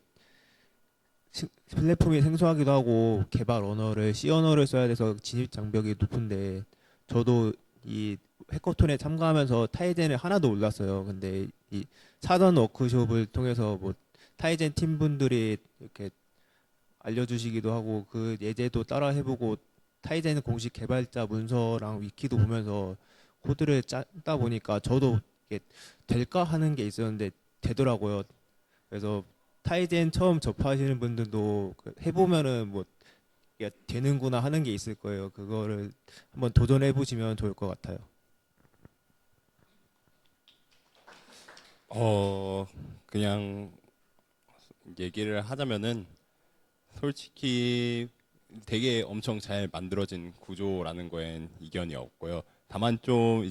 플랫폼이 생소하기도 하고 개발 언어를 C 언어를 써야 돼서 진입 장벽이 높은데 저도 이 해커톤에 참가하면서 타이젠을 하나도 몰랐어요. 근데 이 사전 워크숍을 통해서 뭐 타이젠 팀분들이 이렇게 알려주시기도 하고 그 예제도 따라 해보고 타이젠 공식 개발자 문서랑 위키도 보면서 코드를 짜다 보니까 저도 이게 될까 하는 게 있었는데 되더라고요. 그래서 타이젠 처음 접하시는 분들도 해보면은 뭐 이게 되는구나 하는 게 있을 거예요. 그거를 한번 도전해 보시면 좋을 것 같아요. 그냥 얘기를 하자면은 솔직히 되게 엄청 잘 만들어진 구조라는 거엔 이견이 없고요. 다만 좀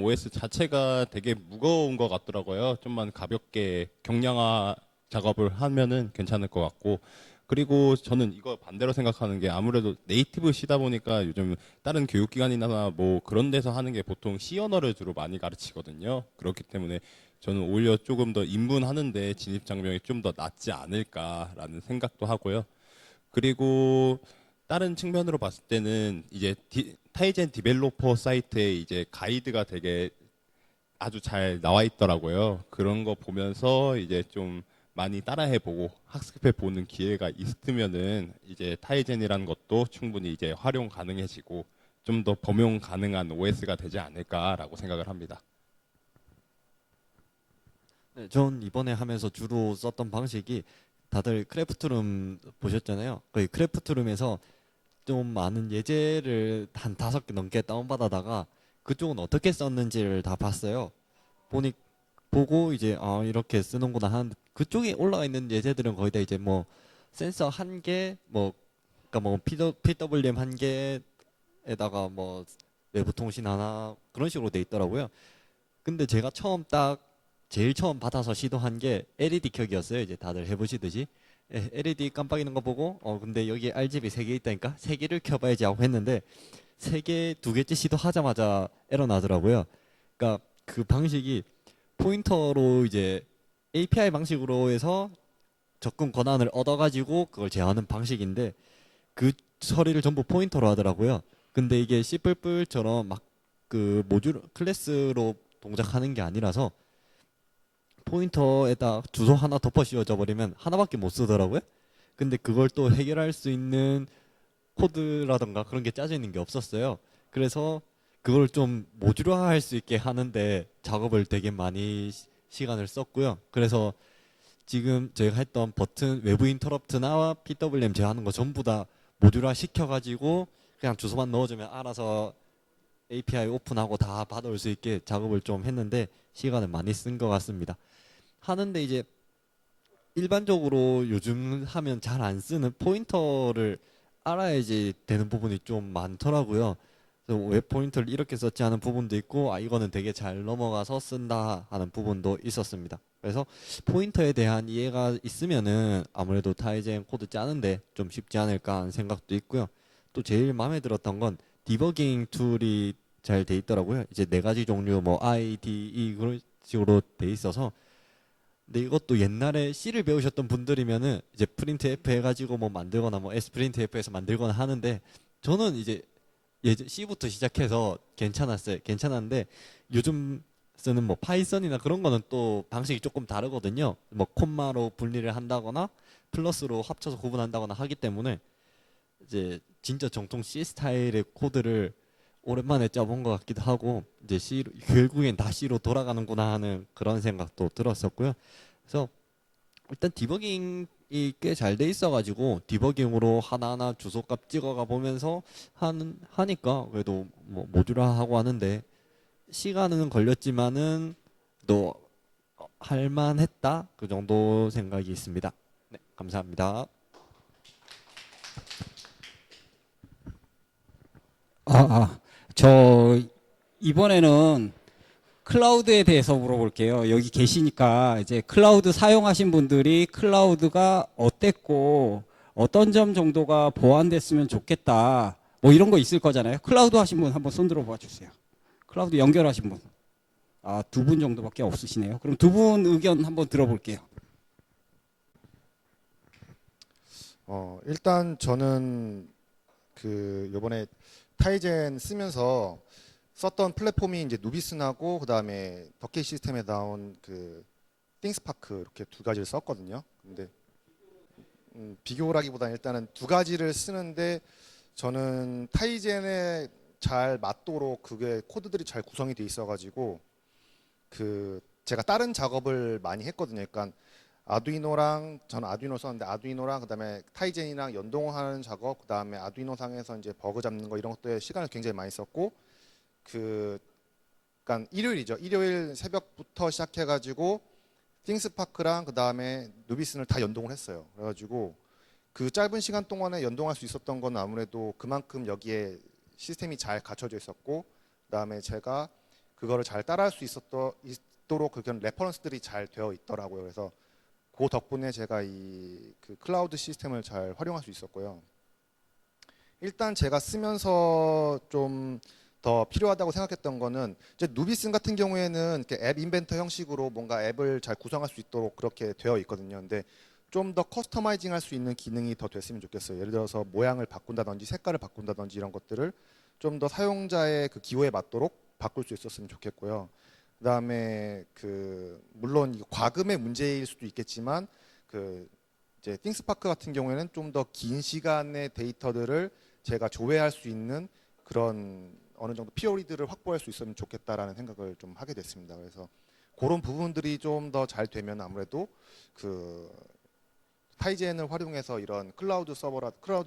OS 자체가 되게 무거운 것 같더라고요. 좀만 가볍게 경량화 작업을 하면은 괜찮을 것 같고, 그리고 저는 이거 반대로 생각하는 게 아무래도 네이티브 C다 보니까 요즘 다른 교육기관이나 뭐 그런 데서 하는 게 보통 C 언어를 주로 많이 가르치거든요. 그렇기 때문에 저는 오히려 조금 더 입문하는데 진입 장벽이 좀 더 낮지 않을까라는 생각도 하고요. 그리고 다른 측면으로 봤을 때는 이제 타이젠 디벨로퍼 사이트에 이제 가이드가 되게 아주 잘 나와 있더라고요. 그런 거 보면서 이제 좀 많이 따라해보고 학습해보는 기회가 있으면은 이제 타이젠이라는 것도 충분히 이제 활용 가능해지고 좀 더 범용 가능한 OS가 되지 않을까라고 생각을 합니다. 네, 전 이번에 하면서 주로 썼던 방식이 다들 크래프트룸 보셨잖아요. 거의 크래프트룸에서 좀 많은 예제를 한 5개 넘게 다운받아다가 그쪽은 어떻게 썼는지를 다 봤어요. 보고 이제 이렇게 쓰는구나 하는데 그쪽에 올라가 있는 예제들은 거의 다 이제 뭐 센서 한 개, 그러니까 뭐 PWM 한 개에다가 뭐 외부 통신 하나 그런 식으로 돼 있더라고요. 근데 제가 제일 처음 받아서 시도한 게 LED 켜기였어요. 이제 다들 해보시듯이 LED 깜빡이는 거 보고 근데 여기 RGB 3개 있다니까 3개를 켜봐야지 하고 했는데 2개째 시도하자마자 에러 나더라고요. 그러니까 그 방식이 포인터로 이제 API 방식으로 해서 접근 권한을 얻어가지고 그걸 제어하는 방식인데 그 처리를 전부 포인터로 하더라고요. 근데 이게 C++처럼 막 그 모듈 클래스로 동작하는 게 아니라서 포인터에다 주소 하나 덮어 씌워져 버리면 하나밖에 못 쓰더라고요. 근데 그걸 또 해결할 수 있는 코드라던가 그런 게 짜져 있는 게 없었어요. 그래서 그걸 좀 모듈화할 수 있게 하는데 작업을 되게 많이 시간을 썼고요. 그래서 지금 저희가 했던 버튼 외부 인터럽트나 PWM 제어하는 거 전부 다 모듈화 시켜가지고 그냥 주소만 넣어주면 알아서 API 오픈하고 다 받아올 수 있게 작업을 좀 했는데 시간을 많이 쓴 것 같습니다. 하는데 이제 일반적으로 요즘 하면 잘 안 쓰는 포인터를 알아야지 되는 부분이 좀 많더라고요. 그래서 왜 포인터를 이렇게 썼지 하는 부분도 있고 이거는 되게 잘 넘어가서 쓴다 하는 부분도 있었습니다. 그래서 포인터에 대한 이해가 있으면은 아무래도 타이젠 코드 짜는데 좀 쉽지 않을까 하는 생각도 있고요. 또 제일 마음에 들었던 건 디버깅 툴이 잘 돼 있더라고요. 이제 4가지 종류 뭐 IDE 그런 식으로 돼 있어서 근데 이것도 옛날에 C를 배우셨던 분들이면은 이제 프린트 F 해가지고 뭐 만들거나 뭐 S 프린트 F에서 만들거나 하는데 저는 이제 C부터 시작해서 괜찮았어요. 괜찮았는데 요즘 쓰는 뭐 파이썬이나 그런 거는 또 방식이 조금 다르거든요. 뭐 콤마로 분리를 한다거나 플러스로 합쳐서 구분한다거나 하기 때문에 이제 진짜 정통 C 스타일의 코드를 오랜만에 짜본 것 같기도 하고 이제 결국엔 다 C로 돌아가는구나 하는 그런 생각도 들었었고요. 그래서 일단 디버깅이 꽤 잘 돼 있어가지고 디버깅으로 하나하나 주소값 찍어가 보면서 하니까 그래도 뭐 모듈화하고 하는데 시간은 걸렸지만은 또 할만했다 그 정도 생각이 있습니다. 네, 감사합니다. 저 이번에는 클라우드에 대해서 물어볼게요. 여기 계시니까 이제 클라우드 사용하신 분들이 클라우드가 어땠고 어떤 점 정도가 보완됐으면 좋겠다. 뭐 이런 거 있을 거잖아요. 클라우드 하신 분 한번 손 들어봐 주세요. 클라우드 연결하신 분. 두 분 정도밖에 없으시네요. 그럼 두 분 의견 한번 들어볼게요. 일단 저는 그 요번에 타이젠 쓰면서 썼던 플랫폼이 이제 누비슨하고 그다음에 더케이 시스템에 나온 그 띵스파크 이렇게 두 가지를 썼거든요. 근데 비교라기보다는 일단은 두 가지를 쓰는데 저는 타이젠에 잘 맞도록 그게 코드들이 잘 구성이 돼 있어가지고 그 제가 다른 작업을 많이 했거든요. 그러니까 아두이노랑 저는 아두이노 썼는데 아두이노랑 그다음에 타이젠이랑 연동하는 작업, 그다음에 아두이노 상에서 이제 버그 잡는 거 이런 것도에 시간을 굉장히 많이 썼고 그러니까 일요일이죠. 일요일 새벽부터 시작해가지고 띵스파크랑 그다음에 누비슨을 다 연동을 했어요. 그래가지고 그 짧은 시간 동안에 연동할 수 있었던 건 아무래도 그만큼 여기에 시스템이 잘 갖춰져 있었고 그다음에 제가 그거를 잘 따라할 수 있도록 그런 레퍼런스들이 잘 되어 있더라고요. 그래서 그 덕분에 제가 이 그 클라우드 시스템을 잘 활용할 수 있었고요. 일단 제가 쓰면서 좀 더 필요하다고 생각했던 거는 이제 누비슨 같은 경우에는 이렇게 앱 인벤터 형식으로 뭔가 앱을 잘 구성할 수 있도록 그렇게 되어 있거든요. 근데 좀 더 커스터마이징 할 수 있는 기능이 더 됐으면 좋겠어요. 예를 들어서 모양을 바꾼다든지 색깔을 바꾼다든지 이런 것들을 좀 더 사용자의 그 기호에 맞도록 바꿀 수 있었으면 좋겠고요. 그다음에 그 물론 과금의 문제일 수도 있겠지만 그 이제 띵스파크 같은 경우에는 좀 더 긴 시간의 데이터들을 제가 조회할 수 있는 그런 어느 정도 피어리드를 확보할 수 있으면 좋겠다라는 생각을 좀 하게 됐습니다. 그래서 그런 부분들이 좀 더 잘 되면 아무래도 그 타이젠을 활용해서 이런 클라우드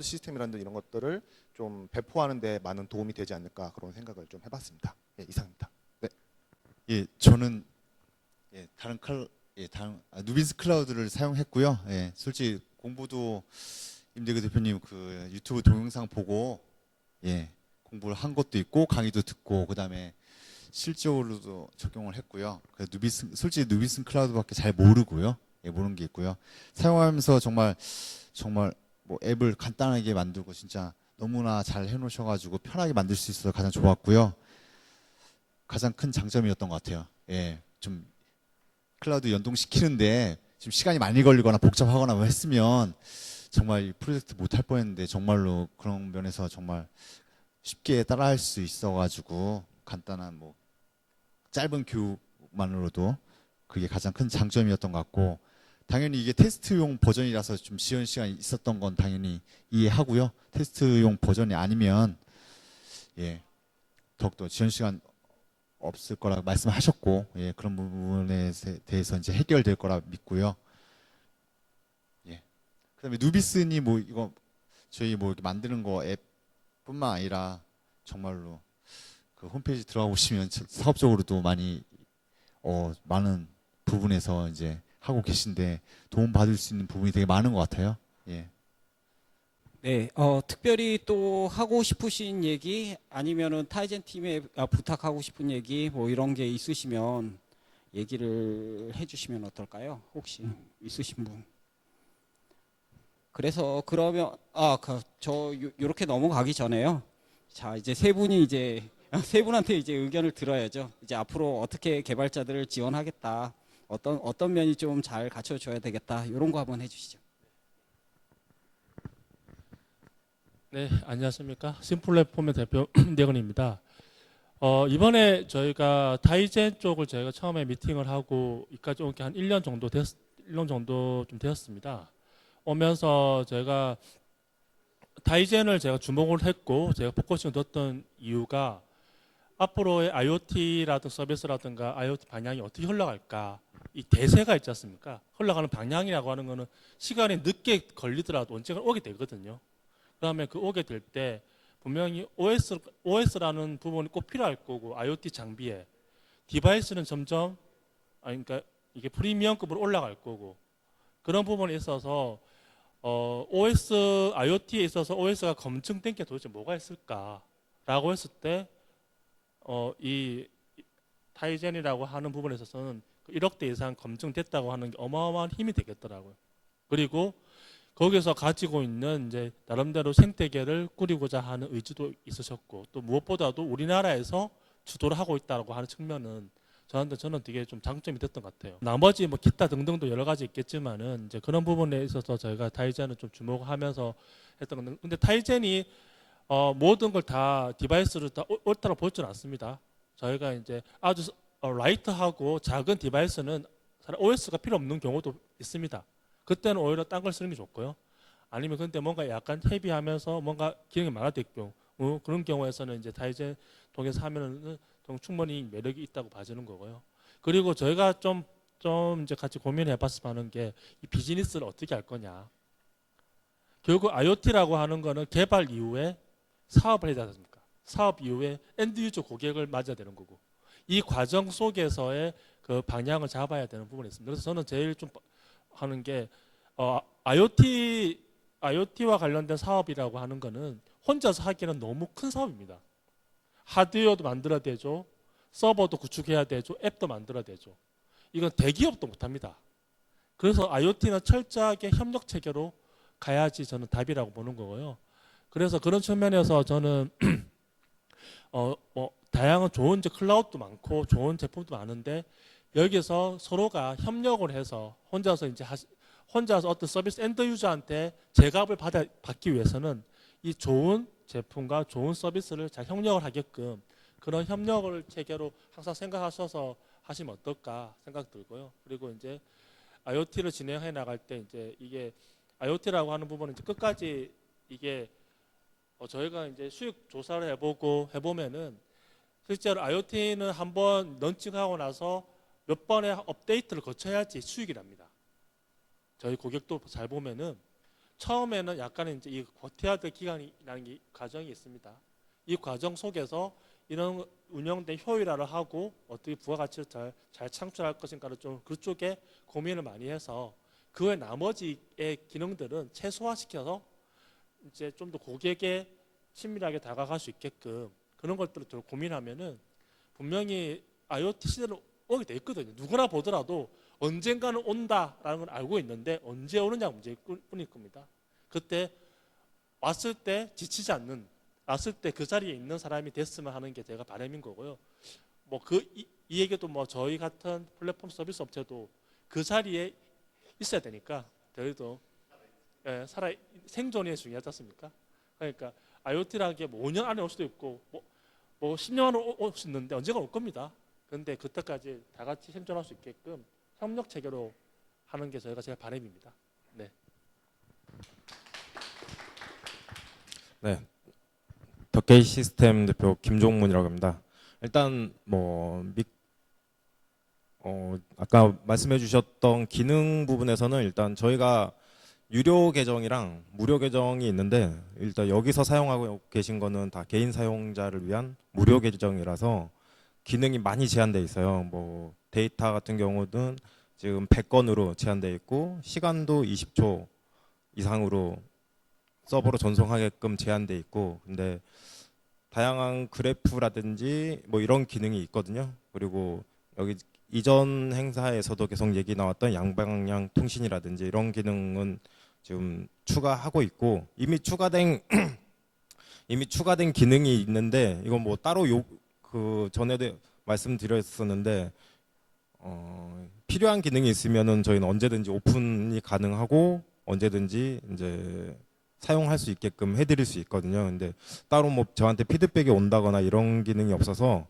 시스템이라든 이런 것들을 좀 배포하는 데 많은 도움이 되지 않을까 그런 생각을 좀 해봤습니다. 예, 이상입니다. 네. 예, 저는 다른 누비스 클라우드를 사용했고요. 예, 솔직히 공부도 임대규 대표님 그 유튜브 동영상 보고 공부를 한 것도 있고 강의도 듣고 그다음에 실적으로도 적용을 했고요. 솔직히 누비슨 클라우드밖에 잘 모르고요. 모르는 게 있고요. 사용하면서 정말 뭐 앱을 간단하게 만들고 진짜 너무나 잘 해놓으셔가지고 편하게 만들 수 있어서 가장 좋았고요. 가장 큰 장점이었던 것 같아요. 좀 클라우드 연동시키는데 좀 시간이 많이 걸리거나 복잡하거나 뭐 했으면 정말 이 프로젝트 못할 뻔했는데 정말로 그런 면에서 정말 쉽게 따라할 수 있어가지고 간단한 뭐 짧은 교육만으로도 그게 가장 큰 장점이었던 것 같고 당연히 이게 테스트용 버전이라서 좀 지연 시간이 있었던 건 당연히 이해하고요. 테스트용 버전이 아니면 더욱더 지연 시간 없을 거라 말씀하셨고 그런 부분에 대해서 이제 해결될 거라 믿고요. 그다음에 누비슨이 뭐 이거 저희 뭐 이렇게 만드는 거 앱뿐만 아니라 정말로 그 홈페이지 들어가 보시면 사업적으로도 많이 많은 부분에서 이제 하고 계신데 도움 받을 수 있는 부분이 되게 많은 것 같아요. 네, 특별히 또 하고 싶으신 얘기 아니면은 타이젠 팀에 부탁하고 싶은 얘기 뭐 이런 게 있으시면 얘기를 해주시면 어떨까요? 혹시 있으신 분? 그래서 그러면 저 요렇게 넘어가기 전에요. 자, 이제 세 분한테 이제 의견을 들어야죠. 이제 앞으로 어떻게 개발자들을 지원하겠다. 어떤 면이 좀 잘 갖춰줘야 되겠다. 이런 거 한번 해주시죠. 네, 안녕하십니까. 심플랫폼의 대표 임대건입니다. 이번에 저희가 타이젠 쪽을 저희가 처음에 미팅을 하고 이까지 온 게 한 1년 정도 좀 되었습니다. 오면서 제가 타이젠을 제가 주목을 했고 제가 포커싱을 뒀던 이유가 앞으로의 IoT라든 서비스라든가 IoT 방향이 어떻게 흘러갈까, 이 대세가 있지 않습니까? 흘러가는 방향이라고 하는 거는 시간이 늦게 걸리더라도 언젠가 오게 되거든요. 그다음에 그 오게 될 때 분명히 OS라는 부분이 꼭 필요할 거고, IoT 장비에 디바이스는 점점 그러니까 이게 프리미엄급으로 올라갈 거고, 그런 부분에 있어서 IoT에 있어서 OS가 검증된 게 도대체 뭐가 있을까라고 했을 때 이 타이젠이라고 하는 부분에 있어서는 1억대 이상 검증됐다고 하는 게 어마어마한 힘이 되겠더라고요. 그리고 거기서 가지고 있는 이제 나름대로 생태계를 꾸리고자 하는 의지도 있으셨고, 또 무엇보다도 우리나라에서 주도를 하고 있다고 하는 측면은 저는 되게 좀 장점이 됐던 것 같아요. 나머지 뭐 기타 등등도 여러 가지 있겠지만은 이제 그런 부분에 있어서 저희가 타이젠을 좀 주목하면서 했던 건데, 근데 타이젠이 모든 걸 다 디바이스를 다 옳다고 볼 줄 않습니다. 저희가 이제 아주 라이트하고 작은 디바이스는 OS가 필요 없는 경우도 있습니다. 그때는 오히려 딴 걸 쓰는 게 좋고요. 아니면 근데 뭔가 약간 헤비하면서 뭔가 기능이 많아질 경우, 그런 경우에서는 이제 타이젠 통해서 하면은 충분히 매력이 있다고 봐주는 거고요. 그리고 저희가 좀 이제 같이 고민해봤으면 하는 게 이 비즈니스를 어떻게 할 거냐. 결국 IoT라고 하는 거는 개발 이후에 사업을 해야 되지 않습니까? 사업 이후에 엔드 유저 고객을 맞아야 되는 거고, 이 과정 속에서의 그 방향을 잡아야 되는 부분이 있습니다. 그래서 저는 제일 좀 하는 게 IoT와 관련된 사업이라고 하는 거는 혼자서 하기에는 너무 큰 사업입니다. 하드웨어도 만들어야 되죠, 서버도 구축해야 되죠, 앱도 만들어야 되죠. 이건 대기업도 못합니다. 그래서 IoT는 철저하게 협력 체계로 가야지 저는 답이라고 보는 거고요. 그래서 그런 측면에서 저는 다양한 좋은 이제 클라우드도 많고 좋은 제품도 많은데, 여기서 서로가 협력을 해서 혼자서 어떤 서비스 엔드 유저한테 제값을 받기 위해서는 이 좋은 제품과 좋은 서비스를 잘 협력을 하게끔 그런 협력을 체계로 항상 생각하셔서 하시면 어떨까 생각 들고요. 그리고 이제 IoT를 진행해 나갈 때 이제 이게 IoT라고 하는 부분은 이제 끝까지 이게 저희가 이제 수익 조사를 해보면은 실제로 IoT는 한번 런칭하고 나서 몇 번의 업데이트를 거쳐야지 수익이 납니다. 저희 고객도 잘 보면은 처음에는 약간의 이제 이 버텨야 될 기간이라는 과정이 있습니다. 이 과정 속에서 이런 운영된 효율화를 하고 어떻게 부가가치를 잘 창출할 것인가를 좀 그쪽에 고민을 많이 해서 그 외 나머지의 기능들은 최소화시켜서 이제 좀 더 고객에 친밀하게 다가갈 수 있게끔 그런 것들을 좀 고민하면은 분명히 IoT 시대로 오게 돼 있거든요. 누구나 보더라도 언젠가는 온다라는 걸 알고 있는데 언제 오느냐 문제일 뿐일 겁니다. 그때 왔을 때 지치지 않는, 왔을 때 그 자리에 있는 사람이 됐으면 하는 게 제가 바람인 거고요. 뭐 이 얘기도 뭐 저희 같은 플랫폼 서비스 업체도 그 자리에 있어야 되니까 저희도 생존이 중요하지 않습니까? 그러니까 IoT라는 게 뭐 5년 안에 올 수도 있고 뭐 10년 안에 올 수 있는데 언제가 올 겁니다. 그런데 그때까지 다 같이 생존할 수 있게끔 협력 체계로 하는 게 제가 바람입니다. 네. 네. 덕게이 시스템 대표 김종문이라고 합니다. 일단 뭐 아까 말씀해 주셨던 기능 부분에서는 일단 저희가 유료 계정이랑 무료 계정이 있는데, 일단 여기서 사용하고 계신 거는 다 개인 사용자를 위한 무료 계정이라서 기능이 많이 제한돼 있어요. 뭐 데이터 같은 경우는 지금 100건으로 제한돼 있고, 시간도 20초 이상으로 서버로 전송하게끔 제한돼 있고, 근데 다양한 그래프라든지 뭐 이런 기능이 있거든요. 그리고 여기 이전 행사에서도 계속 얘기 나왔던 양방향 통신이라든지 이런 기능은 지금 추가하고 있고, 이미 추가된 기능이 있는데, 이건 뭐 따로 그 전에도 말씀드렸었는데 필요한 기능이 있으면은 저희는 언제든지 오픈이 가능하고 언제든지 이제 사용할 수 있게끔 해드릴 수 있거든요. 근데 따로 뭐 저한테 피드백이 온다거나 이런 기능이 없어서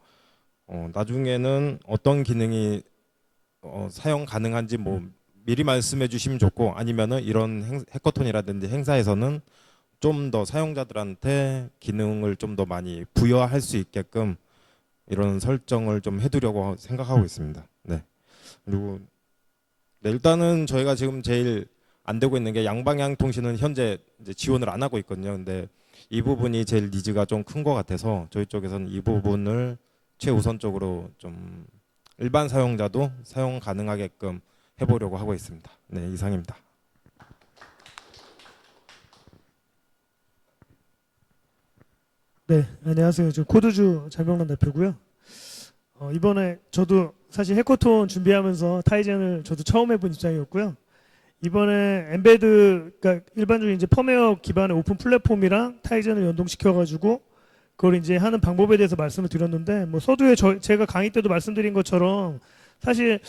나중에는 어떤 기능이 사용 가능한지 뭐 미리 말씀해 주시면 좋고, 아니면은 이런 해커톤이라든지 행사에서는 좀 더 사용자들한테 기능을 좀 더 많이 부여할 수 있게끔 이런 설정을 좀 해두려고 생각하고 있습니다. 네. 그리고 네, 일단은 저희가 지금 제일 안 되고 있는 게 양방향 통신은 현재 이제 지원을 안 하고 있거든요. 근데 이 부분이 제일 니즈가 좀 큰 것 같아서 저희 쪽에서는 이 부분을 최우선적으로 좀 일반 사용자도 사용 가능하게끔 해보려고 하고 있습니다. 네, 이상입니다. 네, 안녕하세요. 저 코드주 잘명란 대표고요. 이번에 저도 사실 해커톤 준비하면서 타이젠을 저도 처음 해본 입장이었고요. 이번에 엠베드, 그러니까 일반적인 이제 펌웨어 기반의 오픈 플랫폼이랑 타이젠을 연동시켜가지고 그걸 이제 하는 방법에 대해서 말씀을 드렸는데, 뭐 서두에 제가 강의 때도 말씀드린 것처럼 사실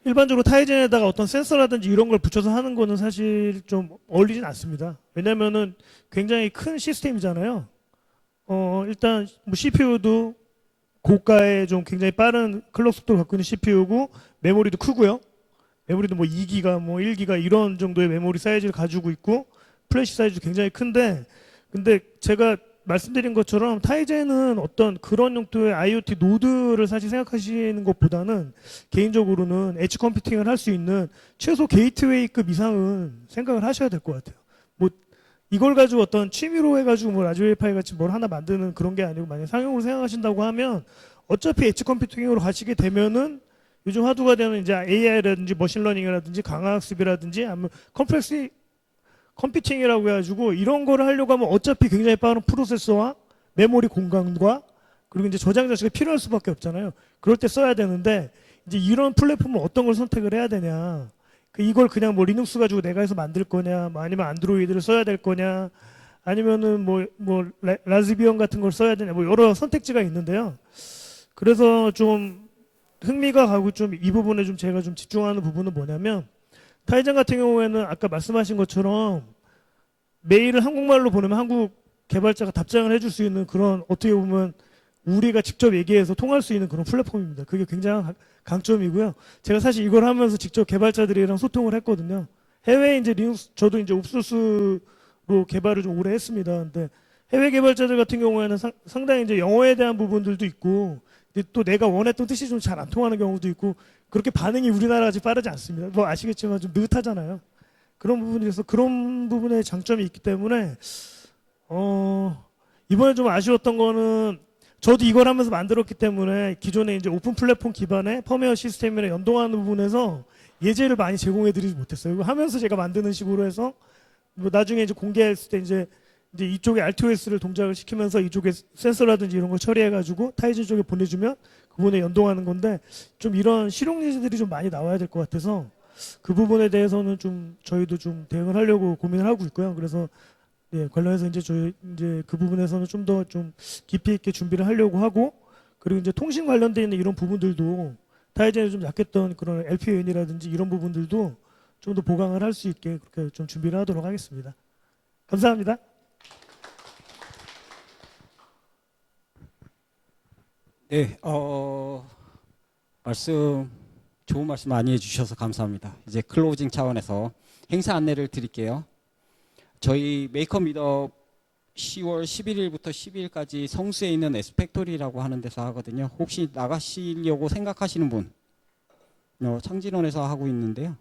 일반적으로 타이젠에다가 어떤 센서라든지 이런 걸 붙여서 하는 거는 사실 좀 어울리진 않습니다. 왜냐면은 굉장히 큰 시스템이잖아요. 일단 뭐 CPU도 고가의 좀 굉장히 빠른 클럭 속도를 갖고 있는 CPU고, 메모리도 크고요. 메모리도 뭐 2기가 뭐 1기가 이런 정도의 메모리 사이즈를 가지고 있고, 플래시 사이즈도 굉장히 큰데, 근데 제가 말씀드린 것처럼 타이젠은 어떤 그런 용도의 IoT 노드를 사실 생각하시는 것보다는 개인적으로는 엣지 컴퓨팅을 할 수 있는 최소 게이트웨이급 이상은 생각을 하셔야 될 것 같아요. 뭐 이걸 가지고 어떤 취미로 해가지고 뭐 라즈베리 파이 같이 뭘 하나 만드는 그런 게 아니고, 만약 상용으로 생각하신다고 하면 어차피 엣지 컴퓨팅으로 가시게 되면은 요즘 화두가 되는 이제 AI라든지 머신러닝이라든지 강화학습이라든지 아니면 컴플렉스 컴퓨팅이라고 해가지고 이런 거를 하려고 하면 어차피 굉장히 빠른 프로세서와 메모리 공간과 그리고 이제 저장 자체가 필요할 수밖에 없잖아요. 그럴 때 써야 되는데, 이제 이런 플랫폼은 어떤 걸 선택을 해야 되냐. 이걸 그냥 뭐 리눅스 가지고 내가 해서 만들 거냐, 뭐 아니면 안드로이드를 써야 될 거냐, 아니면은 뭐 라즈비언 같은 걸 써야 되냐, 뭐 여러 선택지가 있는데요. 그래서 좀 흥미가 가고 좀 이 부분에 좀 제가 좀 집중하는 부분은 뭐냐면, 타이젠 같은 경우에는 아까 말씀하신 것처럼 메일을 한국말로 보내면 한국 개발자가 답장을 해줄 수 있는 그런, 어떻게 보면 우리가 직접 얘기해서 통할 수 있는 그런 플랫폼입니다. 그게 굉장한 강점이고요. 제가 사실 이걸 하면서 직접 개발자들이랑 소통을 했거든요. 해외에 이제 리눅스, 저도 이제 옵소스로 개발을 좀 오래 했습니다. 근데 해외 개발자들 같은 경우에는 상당히 이제 영어에 대한 부분들도 있고, 또 내가 원했던 뜻이 좀 잘 안 통하는 경우도 있고, 그렇게 반응이 우리나라같이 빠르지 않습니다. 뭐 아시겠지만 좀 느긋하잖아요. 그런 부분에서 그런 부분에 장점이 있기 때문에 이번에 좀 아쉬웠던 거는, 저도 이걸 하면서 만들었기 때문에 기존에 이제 오픈 플랫폼 기반의 펌웨어 시스템이랑 연동하는 부분에서 예제를 많이 제공해드리지 못했어요. 이거 하면서 제가 만드는 식으로 해서 뭐 나중에 이제 공개했을 때 이제 이쪽에 RTOS를 동작을 시키면서 이쪽에 센서라든지 이런 걸 처리해가지고 타이젠 쪽에 보내주면 그분에 연동하는 건데, 좀 이런 실용 예제들이 좀 많이 나와야 될 것 같아서 그 부분에 대해서는 좀 저희도 좀 대응을 하려고 고민을 하고 있고요. 그래서 예, 관련해서 이제 저희 이제 그 부분에서는 좀 더 좀 깊이 있게 준비를 하려고 하고, 그리고 이제 통신 관련돼 있는 이런 부분들도 타이젠이 좀 약했던 그런 LPN이라든지 이런 부분들도 좀 더 보강을 할 수 있게 그렇게 좀 준비를 하도록 하겠습니다. 감사합니다. 네, 좋은 말씀 많이 해주셔서 감사합니다. 이제 클로징 차원에서 행사 안내를 드릴게요. 저희 메이커 미트업 10월 11일부터 12일까지 성수에 있는 에스팩토리라고 하는 데서 하거든요. 혹시 나가시려고 생각하시는 분, 창진원에서 하고 있는데요.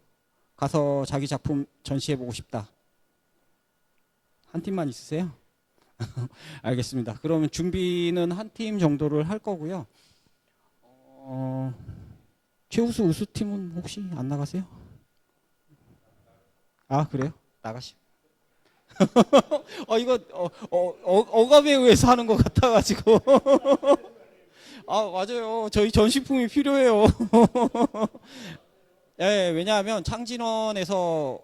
가서 자기 작품 전시해보고 싶다. 한 팀만 있으세요? 알겠습니다. 그러면 준비는 한 팀 정도를 할 거고요. 최우수 우수팀은 혹시 안 나가세요? 아, 그래요? 나가시. 이거 억압에 의해서 하는 것 같아가지고. 아, 맞아요. 저희 전시품이 필요해요. 네, 왜냐하면 창진원에서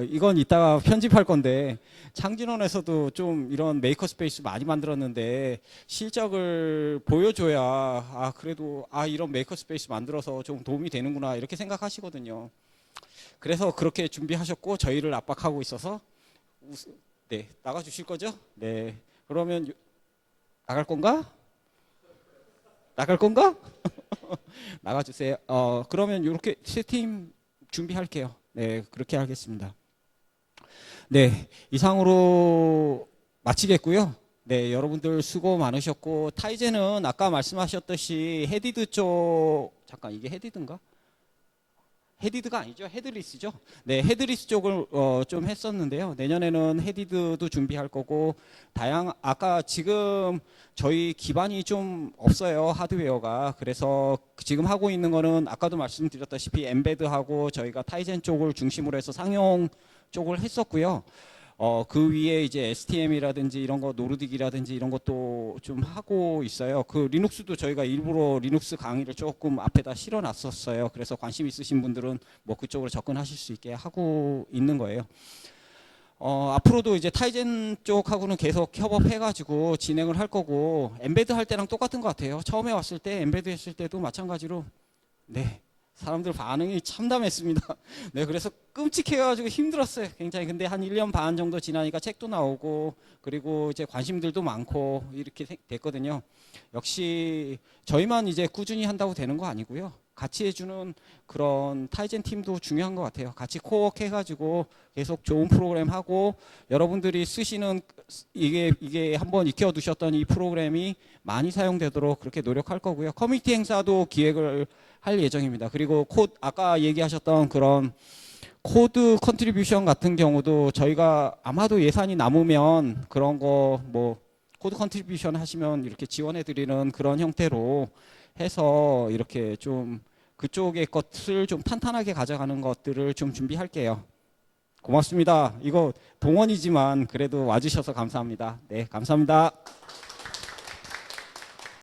이건 이따가 편집할 건데, 창진원에서도 좀 이런 메이커 스페이스 많이 만들었는데 실적을 보여줘야 그래도 이런 메이커 스페이스 만들어서 좀 도움이 되는구나 이렇게 생각하시거든요. 그래서 그렇게 준비하셨고 저희를 압박하고 있어서 네, 나가 주실 거죠? 네. 그러면 나갈 건가? 나갈 건가? 나가 주세요. 그러면 이렇게 세 팀 준비할게요. 네, 그렇게 하겠습니다. 네, 이상으로 마치겠고요. 네, 여러분들 수고 많으셨고 타이젠은 아까 말씀하셨듯이 헤디드 쪽 잠깐 이게 헤디드인가? 헤디드가 아니죠. 헤드리스죠. 네, 헤드리스 쪽을 좀 했었는데요. 내년에는 헤디드도 준비할 거고 아까 지금 저희 기반이 좀 없어요. 하드웨어가. 그래서 지금 하고 있는 거는 아까도 말씀드렸다시피 엠베드하고 저희가 타이젠 쪽을 중심으로 해서 상용 쪽을 했었고요. 그 위에 이제 STM이라든지 이런 거 노르딕이라든지 이런 것도 좀 하고 있어요. 그 리눅스도 저희가 일부러 리눅스 강의를 조금 앞에다 실어놨었어요. 그래서 관심 있으신 분들은 뭐 그쪽으로 접근하실 수 있게 하고 있는 거예요. 앞으로도 이제 타이젠 쪽하고는 계속 협업해가지고 진행을 할 거고 엠베드 할 때랑 똑같은 것 같아요. 처음에 왔을 때 엠베드 했을 때도 마찬가지로 네. 사람들 반응이 참담했습니다. 네, 그래서 끔찍해가지고 힘들었어요. 굉장히. 근데 한 1년 반 정도 지나니까 책도 나오고 그리고 이제 관심들도 많고 이렇게 됐거든요. 역시 저희만 이제 꾸준히 한다고 되는 거 아니고요. 같이 해주는 그런 타이젠 팀도 중요한 것 같아요. 같이 코워크 해가지고 계속 좋은 프로그램 하고 여러분들이 쓰시는 이게 한번 익혀두셨던 이 프로그램이 많이 사용되도록 그렇게 노력할 거고요. 커뮤니티 행사도 기획을 할 예정입니다. 그리고 아까 얘기하셨던 그런 코드 컨트리뷰션 같은 경우도 저희가 아마도 예산이 남으면 그런 거 뭐 코드 컨트리뷰션 하시면 이렇게 지원해 드리는 그런 형태로 해서 이렇게 좀 그쪽의 것을 좀 탄탄하게 가져가는 것들을 좀 준비할게요. 고맙습니다. 이거 동원이지만 그래도 와주셔서 감사합니다. 네, 감사합니다.